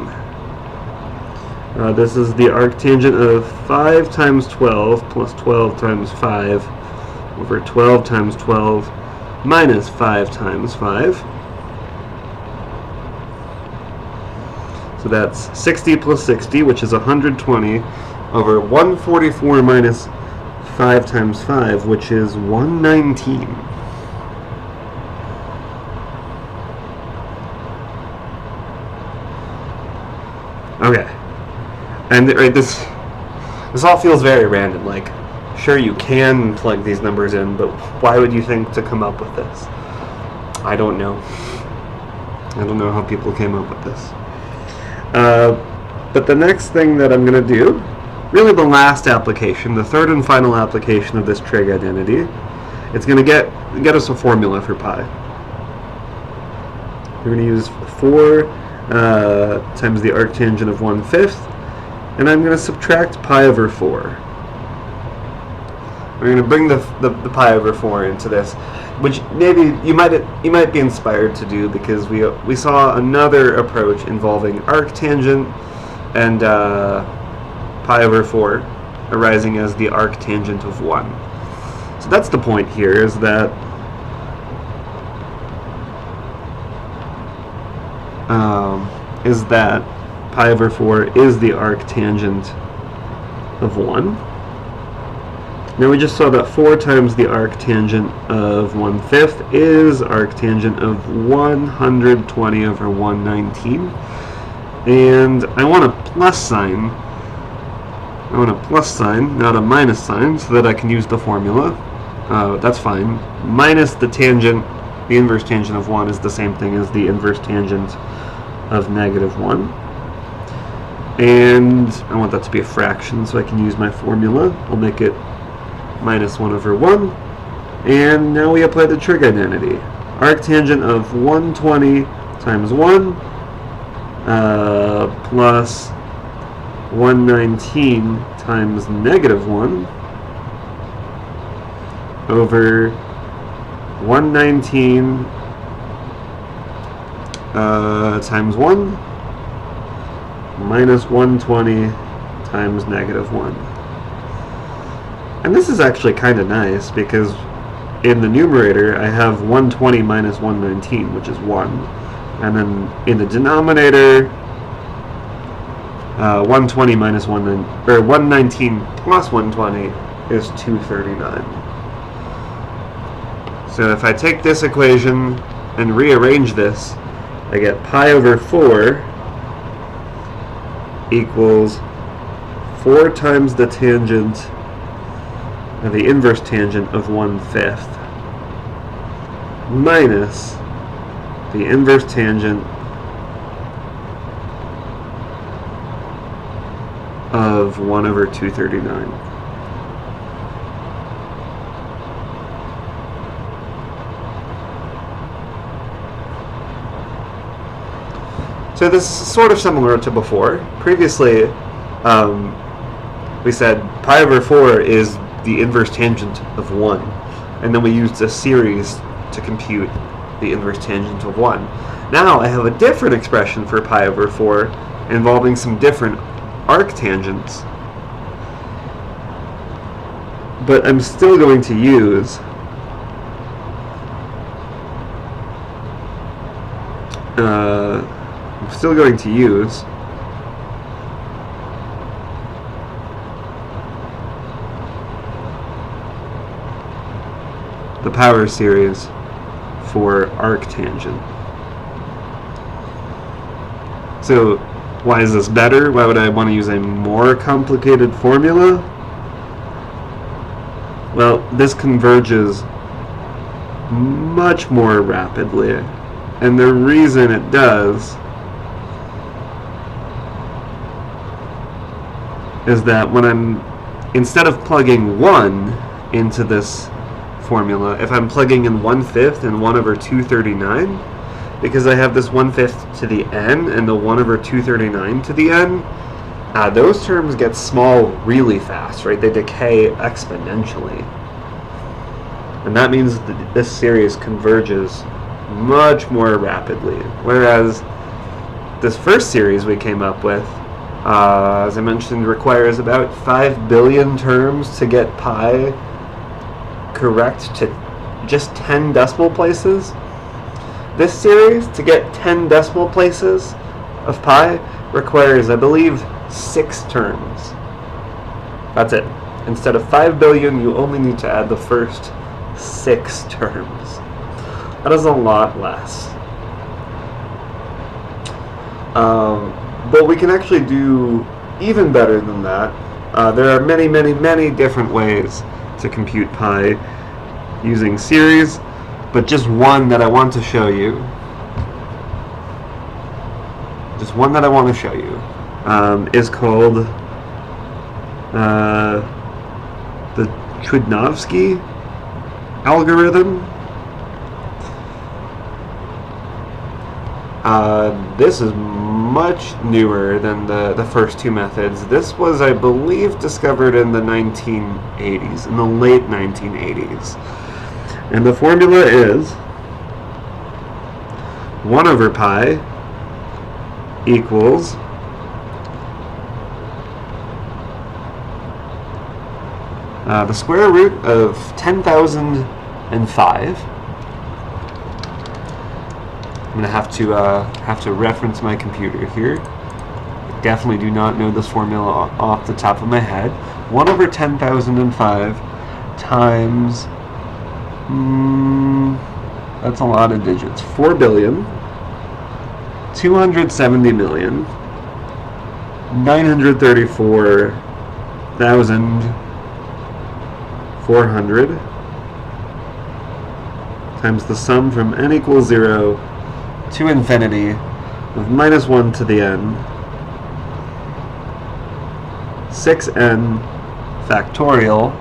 This is the arctangent of 5 times 12 plus 12 times 5 over 12 times 12 minus 5 times 5. So that's 60 plus 60, which is 120, over 144 minus 5 times 5, which is 119. Okay. And right, this all feels very random. Like, sure, you can plug these numbers in, but why would you think to come up with this? I don't know. I don't know how people came up with this. But the next thing that I'm going to do, really the last application, the third and final application of this trig identity, it's going to get us a formula for pi. We're going to use 4 times the arctangent of 1/5, and I'm going to subtract pi over 4. We're going to bring the pi over 4 into this, which maybe you might be inspired to do, because we saw another approach involving arctangent and pi over 4 arising as the arctangent of 1. So that's the point here, is that pi over 4 is the arctangent of 1. Now we just saw that 4 times the arctangent of 1/5 is arctangent of 120 over 119. And I want a plus sign. Not a minus sign, so that I can use the formula. That's fine. Minus the tangent, the inverse tangent of 1 is the same thing as the inverse tangent of -1. And I want that to be a fraction, so I can use my formula. I'll make it minus 1 over 1. And now we apply the trig identity. Arctangent of 120 times 1 plus 119 times -1 over 119 times 1 minus 120 times -1. And this is actually kind of nice, because in the numerator I have 120 minus 119, which is 1. And then in the denominator, 120 minus 119 plus 120 is 239. So if I take this equation and rearrange this, I get pi over 4 equals 4 times the tangent, the inverse tangent of 1/5 minus the inverse tangent of 1 over 239. So this is sort of similar to before. Previously, we said pi over 4 is the inverse tangent of 1, and then we used a series to compute the inverse tangent of 1. Now I have a different expression for pi over 4 involving some different arctangents, but I'm still going to use the power series for arctangent. So why is this better? Why would I want to use a more complicated formula? Well, this converges much more rapidly, and the reason it does is that when instead of plugging 1 into this formula, if I'm plugging in 1/5 and 1 over 239, because I have this 1/5 to the n and the 1 over 239 to the n, those terms get small really fast, right? They decay exponentially. And that means that this series converges much more rapidly. Whereas this first series we came up with, as I mentioned, requires about 5 billion terms to get pi correct to just 10 decimal places. This series, to get 10 decimal places of pi, requires, I believe, 6 terms. That's it. Instead of 5 billion, you only need to add the first 6 terms. That is a lot less. But we can actually do even better than that. There are many, many, many different ways to compute pi using series, but just one that I want to show you. Is called the Chudnovsky algorithm. This is much newer than the first two methods. This was, I believe, discovered in the 1980s, in the late 1980s. And the formula is 1 over pi equals the square root of 10,005. I'm going to have to reference my computer here. I definitely do not know this formula off the top of my head. 1 over 10,005 times, that's a lot of digits, 4 billion, 270 million, 934,400 times the sum from n equals 0 to infinity of minus 1 to the n, 6n factorial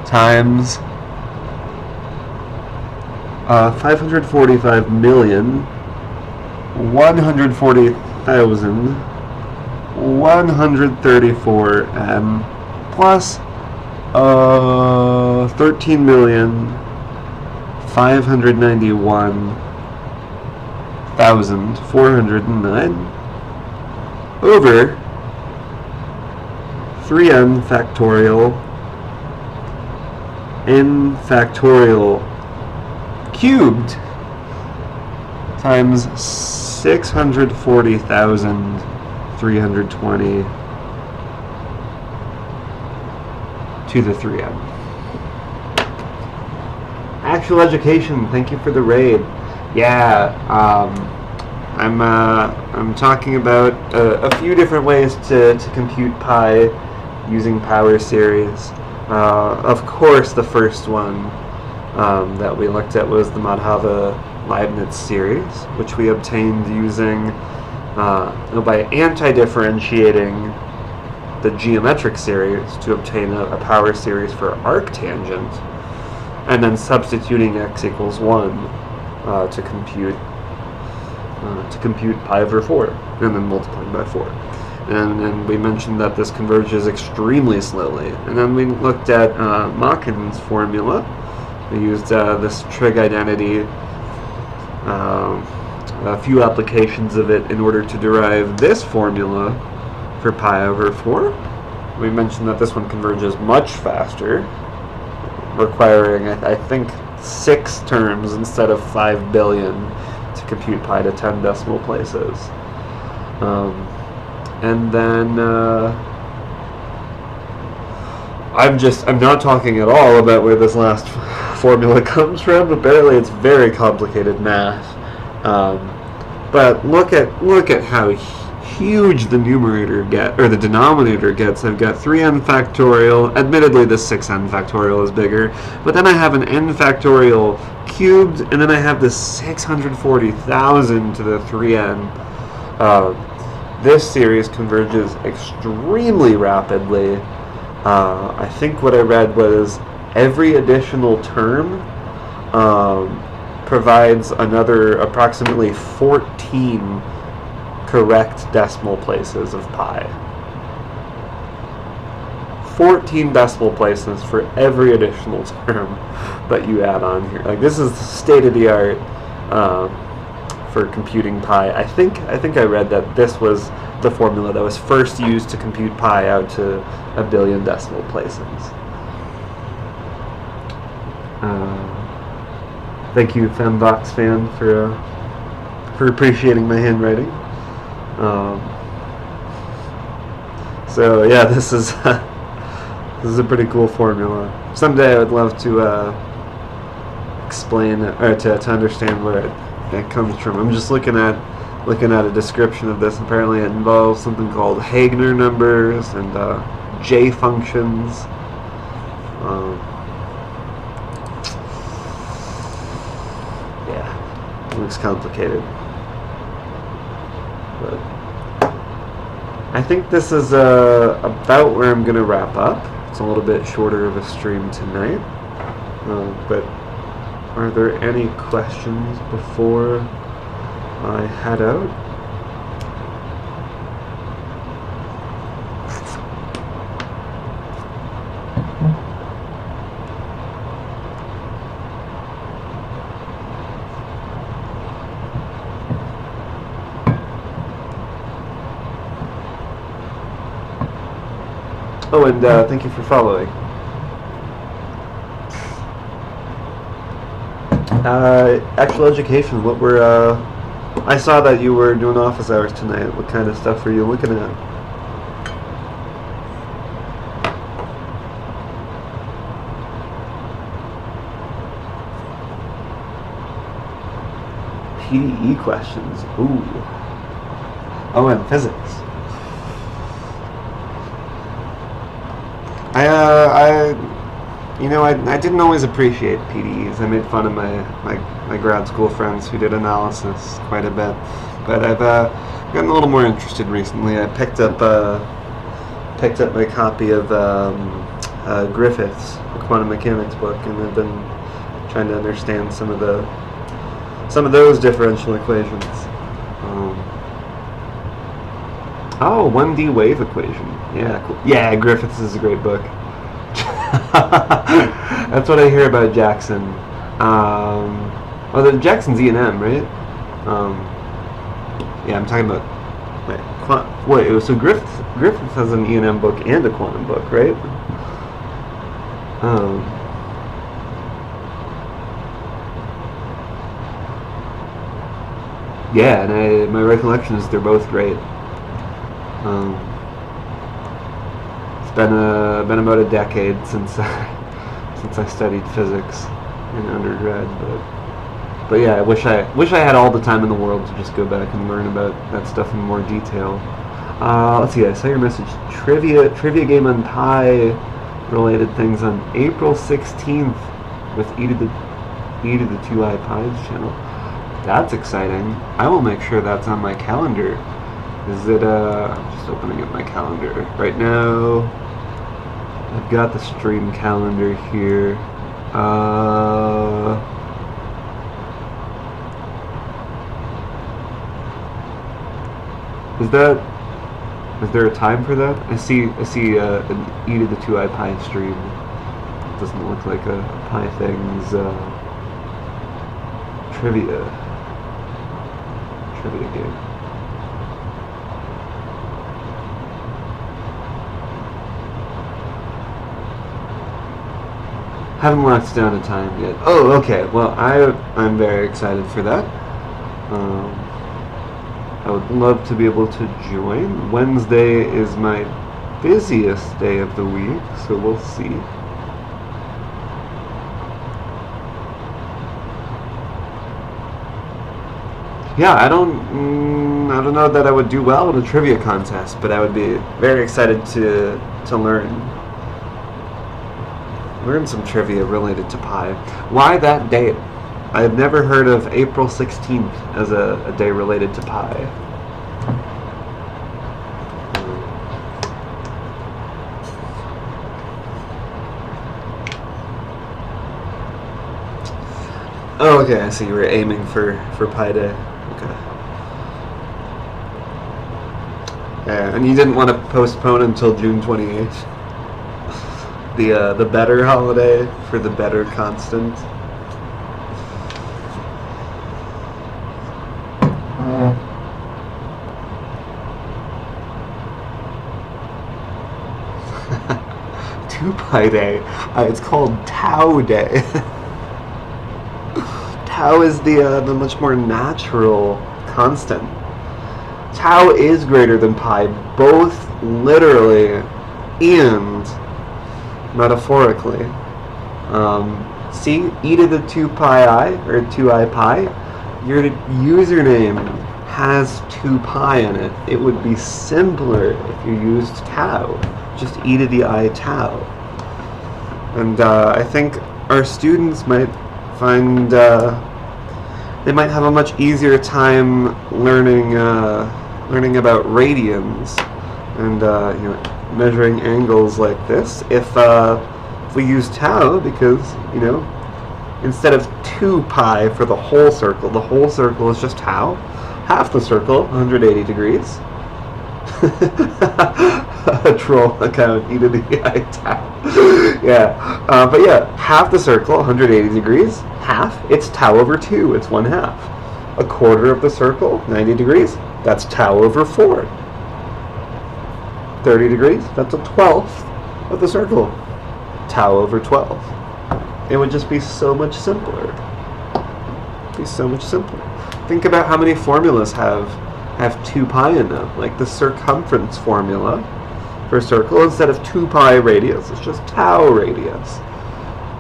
times 545,140,134n plus 13,591,409 over 3n factorial n factorial cubed times 640,320 to the 3n. Actual education, thank you for the raid. Yeah, I'm talking about a few different ways to compute pi using power series. Of course, the first one that we looked at was the Madhava-Leibniz series, which we obtained using by anti-differentiating the geometric series to obtain a power series for arctangent, and then substituting x equals 1 to compute pi over 4, and then multiplying by 4. And we mentioned that this converges extremely slowly. And then we looked at Machen's formula. We used this trig identity, a few applications of it in order to derive this formula for pi over 4. We mentioned that this one converges much faster, requiring, I think, 6 terms instead of 5 billion to compute pi to 10 decimal places. And then I'm not talking at all about where this last formula comes from. Apparently, it's very complicated math. But look at how huge the numerator the denominator gets. I've got 3n factorial. Admittedly, this 6n factorial is bigger, but then I have an n factorial cubed, and then I have this 640,000 to the 3n. This series converges extremely rapidly. I think what I read was every additional term provides another approximately 14 correct decimal places of pi. 14 decimal places for every additional term that you add on here. Like, this is state-of-the-art for computing pi. I think I read that this was the formula that was first used to compute pi out to a billion decimal places. Thank you, Fembox fan, for appreciating my handwriting. So yeah, this is this is a pretty cool formula. Someday I would love to explain or to understand where it comes from. I'm just looking at a description of this. Apparently, it involves something called Hagner numbers and J functions. Yeah, it looks complicated, but I think this is about where I'm gonna wrap up. It's a little bit shorter of a stream tonight, but are there any questions before I head out? Oh, and thank you for following. Actual education, what were, I saw that you were doing office hours tonight. What kind of stuff were you looking at? PDE questions, ooh. Oh, and physics. I didn't always appreciate PDEs. I made fun of my grad school friends who did analysis quite a bit, but I've gotten a little more interested recently. I picked up my copy of Griffith's quantum mechanics book, and I've been trying to understand some of those differential equations. 1D wave equation. Yeah, cool. Yeah, Griffiths is a great book. That's what I hear about Jackson. The Jackson's E&M, right? Yeah, I'm talking about. So Griffiths has an E&M book and a quantum book, right? Yeah, and my recollection is they're both great. It's been about a decade since I studied physics in undergrad, but yeah, I wish I had all the time in the world to just go back and learn about that stuff in more detail. Let's see, I saw your message. Trivia game on pi related things on April 16th with E to the 2i pies channel. That's exciting. I will make sure that's on my calendar. Is it, I'm just opening up my calendar right now. I've got the stream calendar here. Is there a time for that? I see an E to the 2i pi stream. It doesn't look like a pi things trivia game. Haven't locked down a time yet. Oh, okay. Well, I'm very excited for that. I would love to be able to join. Wednesday is my busiest day of the week, so we'll see. Yeah, I don't know that I would do well in a trivia contest, but I would be very excited to learn some trivia related to pi. Why that date? I've never heard of April 16th as a day related to pi. Oh, okay, I see you were aiming for Pi Day. Okay. Yeah, and you didn't want to postpone until June 28th? The better holiday for the better constant. 2 pi day. It's called tau day. Tau is the much more natural constant. Tau is greater than pi, both literally and metaphorically. See, e to the 2 pi I, or 2i pi, your username has 2 pi in it. It would be simpler if you used tau, just e to the I tau. And I think our students might find they might have a much easier time learning about radians and measuring angles like this if we use tau, because instead of 2 pi for the whole circle is just tau. Half the circle, 180 degrees. A troll account, e to the I tau. Yeah, but yeah, half the circle, 180 degrees. Half, it's tau over 2, it's 1/2. A quarter of the circle, 90 degrees, that's tau over 4. 30 degrees, that's a 12th of the circle. Tau over 12. It would just be so much simpler. Think about how many formulas have 2 pi in them. Like the circumference formula for a circle, instead of 2 pi radius, it's just tau radius.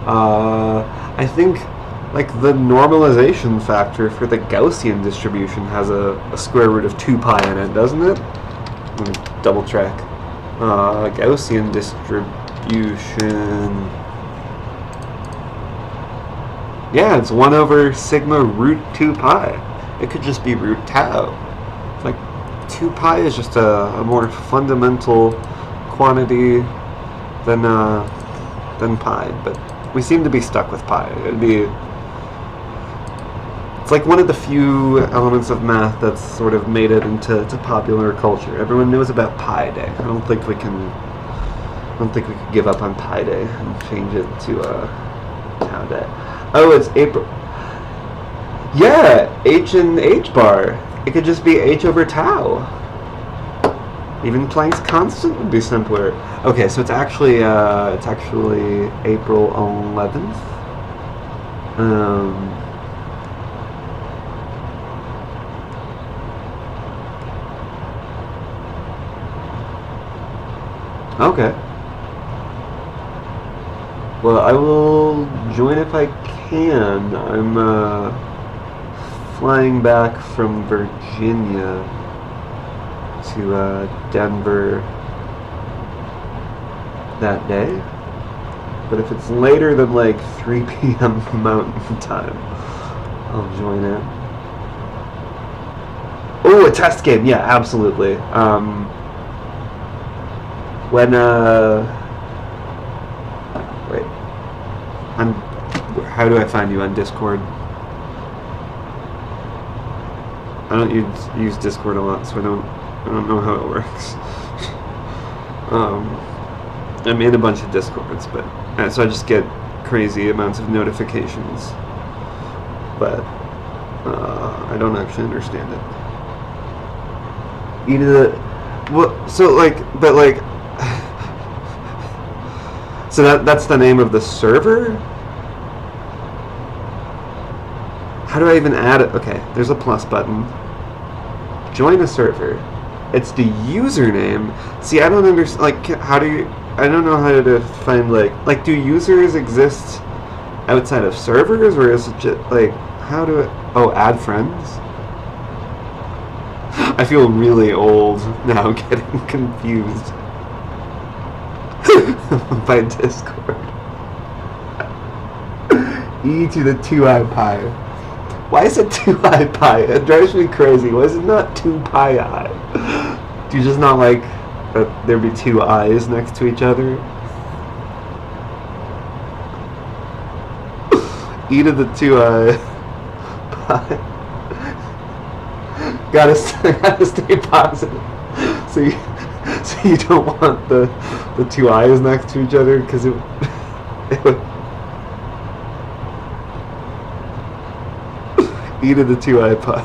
I think like the normalization factor for the Gaussian distribution has a square root of 2 pi in it, doesn't it? Let me double check. Gaussian distribution. Yeah, it's 1 over sigma root 2 pi. It could just be root tau. Like 2 pi is just a more fundamental quantity than pi, but we seem to be stuck with pi. It's like one of the few elements of math that's sort of made it into popular culture. Everyone knows about Pi Day. I don't think we could give up on Pi Day and change it to Tau Day. Oh, it's April. Yeah, H and H bar. It could just be H over tau. Even Planck's constant would be simpler. Okay, so it's actually April 11th. Okay. Well, I will join if I can. I'm flying back from Virginia to Denver that day. But if it's later than like 3 p.m. Mountain Time, I'll join in. Oh, a test game! Yeah, absolutely. Wait. How do I find you on Discord? I don't use Discord a lot, so I don't know how it works. I'm in a bunch of Discords, but so I just get crazy amounts of notifications, but I don't actually understand it. So that's the name of the server? How do I even add it? Okay, there's a plus button. Join a server. It's the username. See, I don't understand, like, I don't know how to find, like, do users exist outside of servers, or is it just, like, add friends? I feel really old now, getting confused by Discord. E to the 2i pi. Why is it 2i pi? It drives me crazy. Why is it not 2 pi I? Do you just not like that there be 2 i's next to each other? E to the 2i pi. Gotta stay positive. So you don't want the 2 i's next to each other, because it would. E to the 2i pi.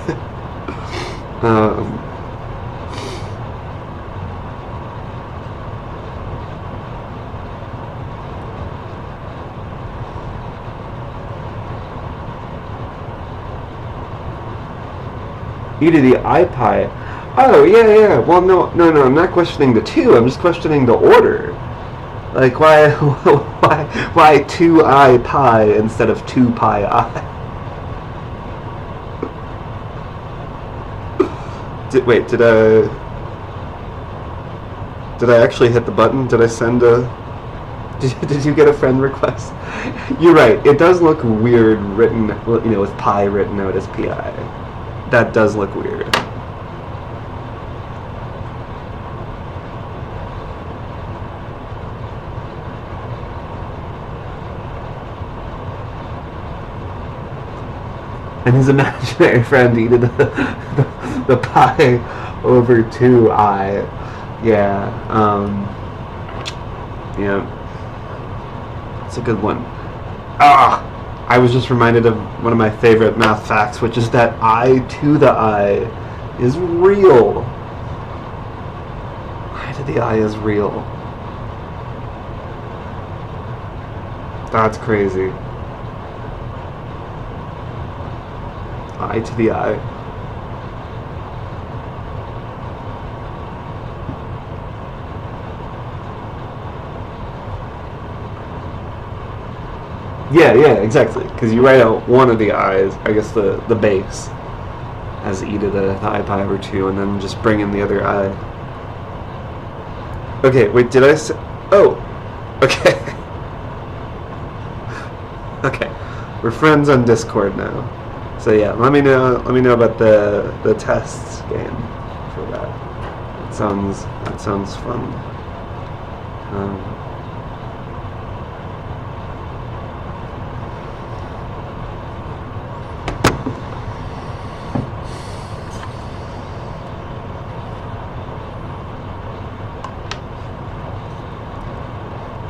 e to the I pi. Oh, yeah. Well, no, I'm not questioning the 2. I'm just questioning the order. Like, why 2I pi instead of 2 pi I? Wait, did I actually hit the button? Did I send a... Did you get a friend request? You're right. It does look weird written, with pi written out as pi. That does look weird. And his imaginary friend eated the pi over 2i. Yeah. Yeah. It's a good one. I was just reminded of one of my favorite math facts, which is that I to the I is real. I to the I is real. That's crazy. I to the I. Yeah, exactly. Because you write out one of the i's, I guess the base, as e to the I pi over 2, and then just bring in the other I. Okay, wait, did I say... Oh! Okay. Okay. We're friends on Discord now. So yeah, let me know about the tests game for that. That sounds fun.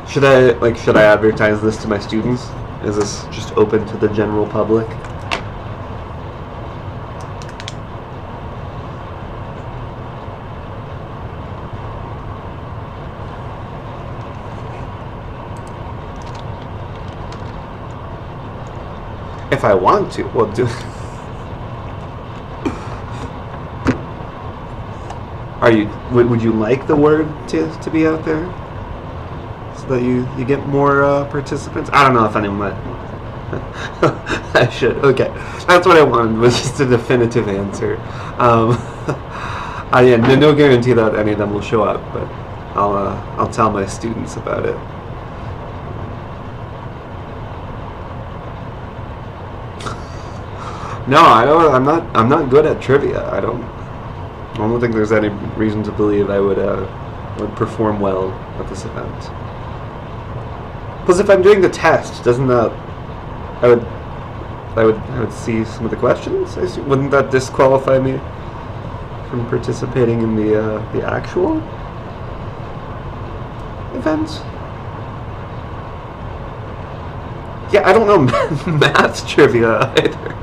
Should I advertise this to my students? Is this just open to the general public? If I want to, well, do. Would you like the word to be out there? That you get more participants? I don't know if anyone might. I should. Okay, that's what I wanted, was just a definitive answer. Yeah, no guarantee that any of them will show up, but I'll tell my students about it. No, I don't. I'm not good at trivia. I don't think there's any reason to believe I would perform well at this event. Plus, if I'm doing the test, doesn't that I would see some of the questions? Wouldn't that disqualify me from participating in the actual event? Yeah, I don't know math trivia either.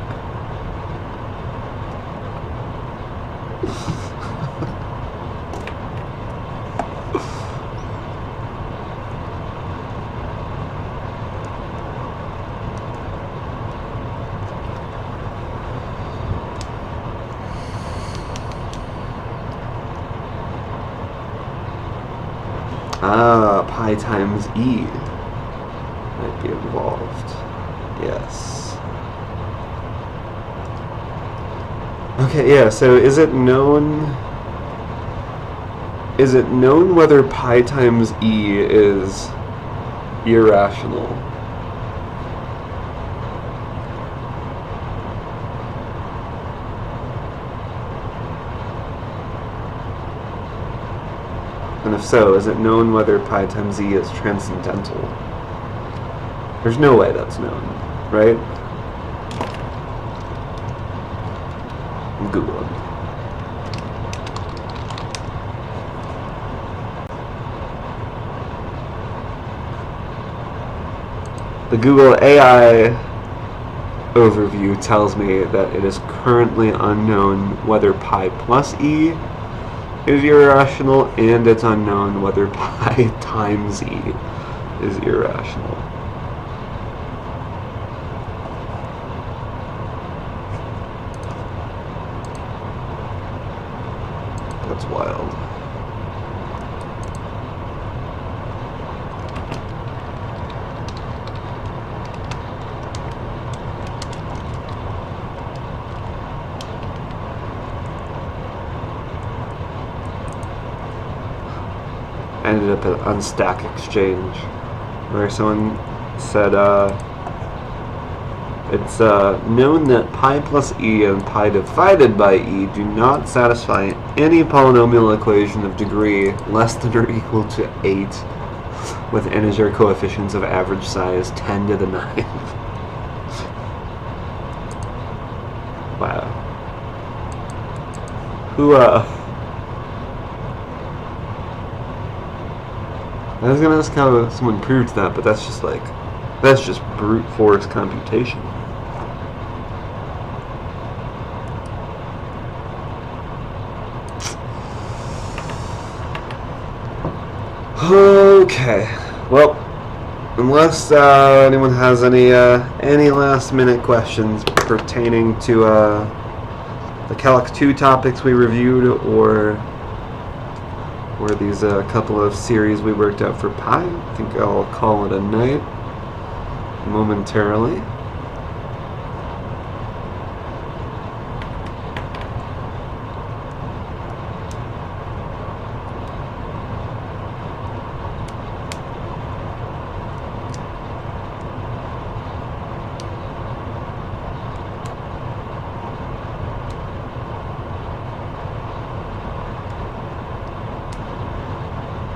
Pi times e might be involved. Yes. Okay, yeah, so is it known whether pi times e is irrational? And if so, is it known whether pi times e is transcendental? There's no way that's known, right? Google it. The Google AI overview tells me that it is currently unknown whether pi plus e is irrational, and it's unknown whether pi times e is irrational. That's wild. I ended up on Stack Exchange, where someone said, it's known that pi plus e and pi divided by e do not satisfy any polynomial equation of degree less than or equal to 8 with integer coefficients of average size 10 to the 9th. Wow. Who, I was gonna ask how someone proved that, but that's just like, that's just brute force computation. Okay, well, unless anyone has any last minute questions pertaining to the Calc 2 topics we reviewed, or these couple of series we worked out for pi, I think I'll call it a night momentarily.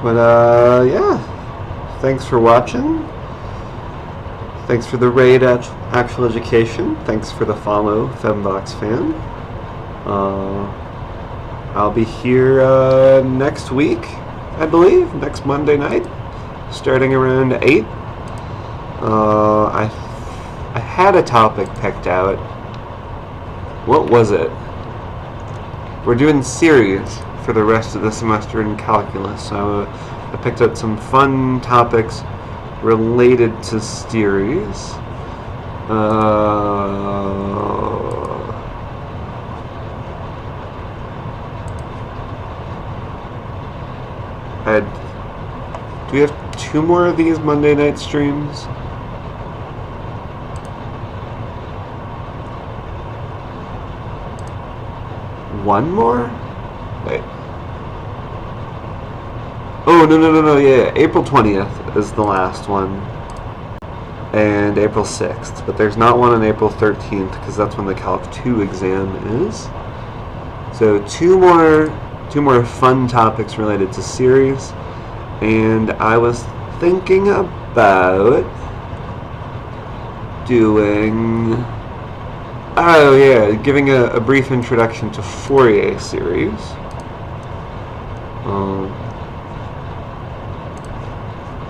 But yeah, thanks for watching. Thanks for the raid at Actual Education. Thanks for the follow, FemvoxFan. I'll be here next week, I believe, next Monday night, starting around 8. I had a topic picked out. What was it? We're doing series for the rest of the semester in calculus, so I picked out some fun topics related to series. Do we have 2 more of these Monday night streams? One more? Wait. Oh, no, yeah. April 20th is the last one. And April 6th. But there's not one on April 13th, because that's when the Calc 2 exam is. So two more fun topics related to series. And I was thinking about doing... Oh yeah, giving a brief introduction to Fourier series.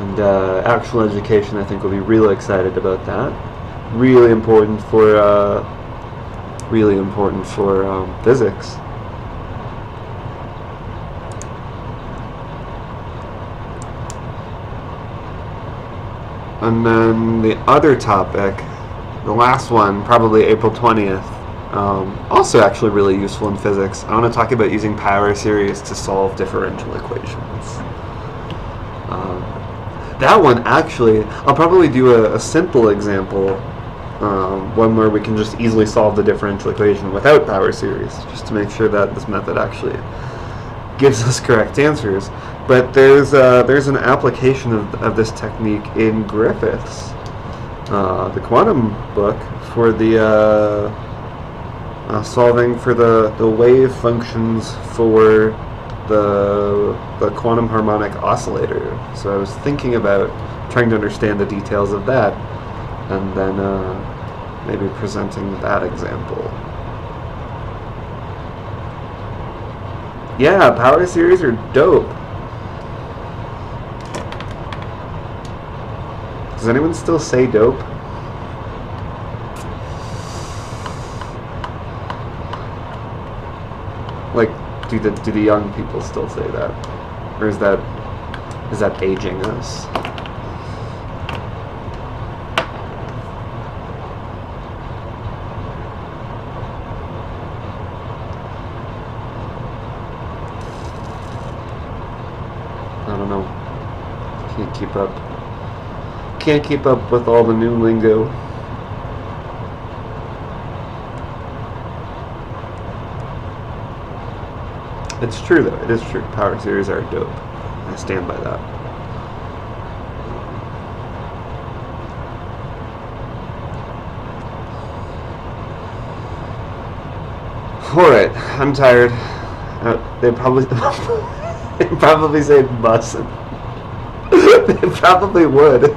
And Actual Education, I think, will be really excited about that. Really important for physics. And then the other topic, the last one, probably April 20th, also actually really useful in physics. I want to talk about using power series to solve differential equations. That one, actually, I'll probably do a simple example, one where we can just easily solve the differential equation without power series, just to make sure that this method actually gives us correct answers. But there's an application of this technique in Griffiths, the quantum book, for the solving for the wave functions for the quantum harmonic oscillator. So I was thinking about trying to understand the details of that, and then maybe presenting that example. Yeah, power series are dope. Does anyone still say dope? Like, do the young people still say that, or is that aging us? don't know. Can't keep up. Can't keep up with all the new lingo. It's true though. It is true. Power Series are dope. I stand by that. Alright, I'm tired. They probably they probably say mustn't. They probably would.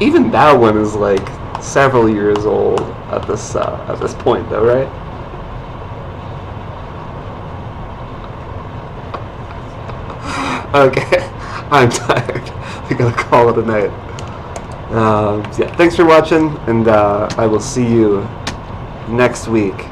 Even that one is like several years old at this point, though, right? Okay, I'm tired. I gotta call it a night. Yeah, thanks for watching, and I will see you next week.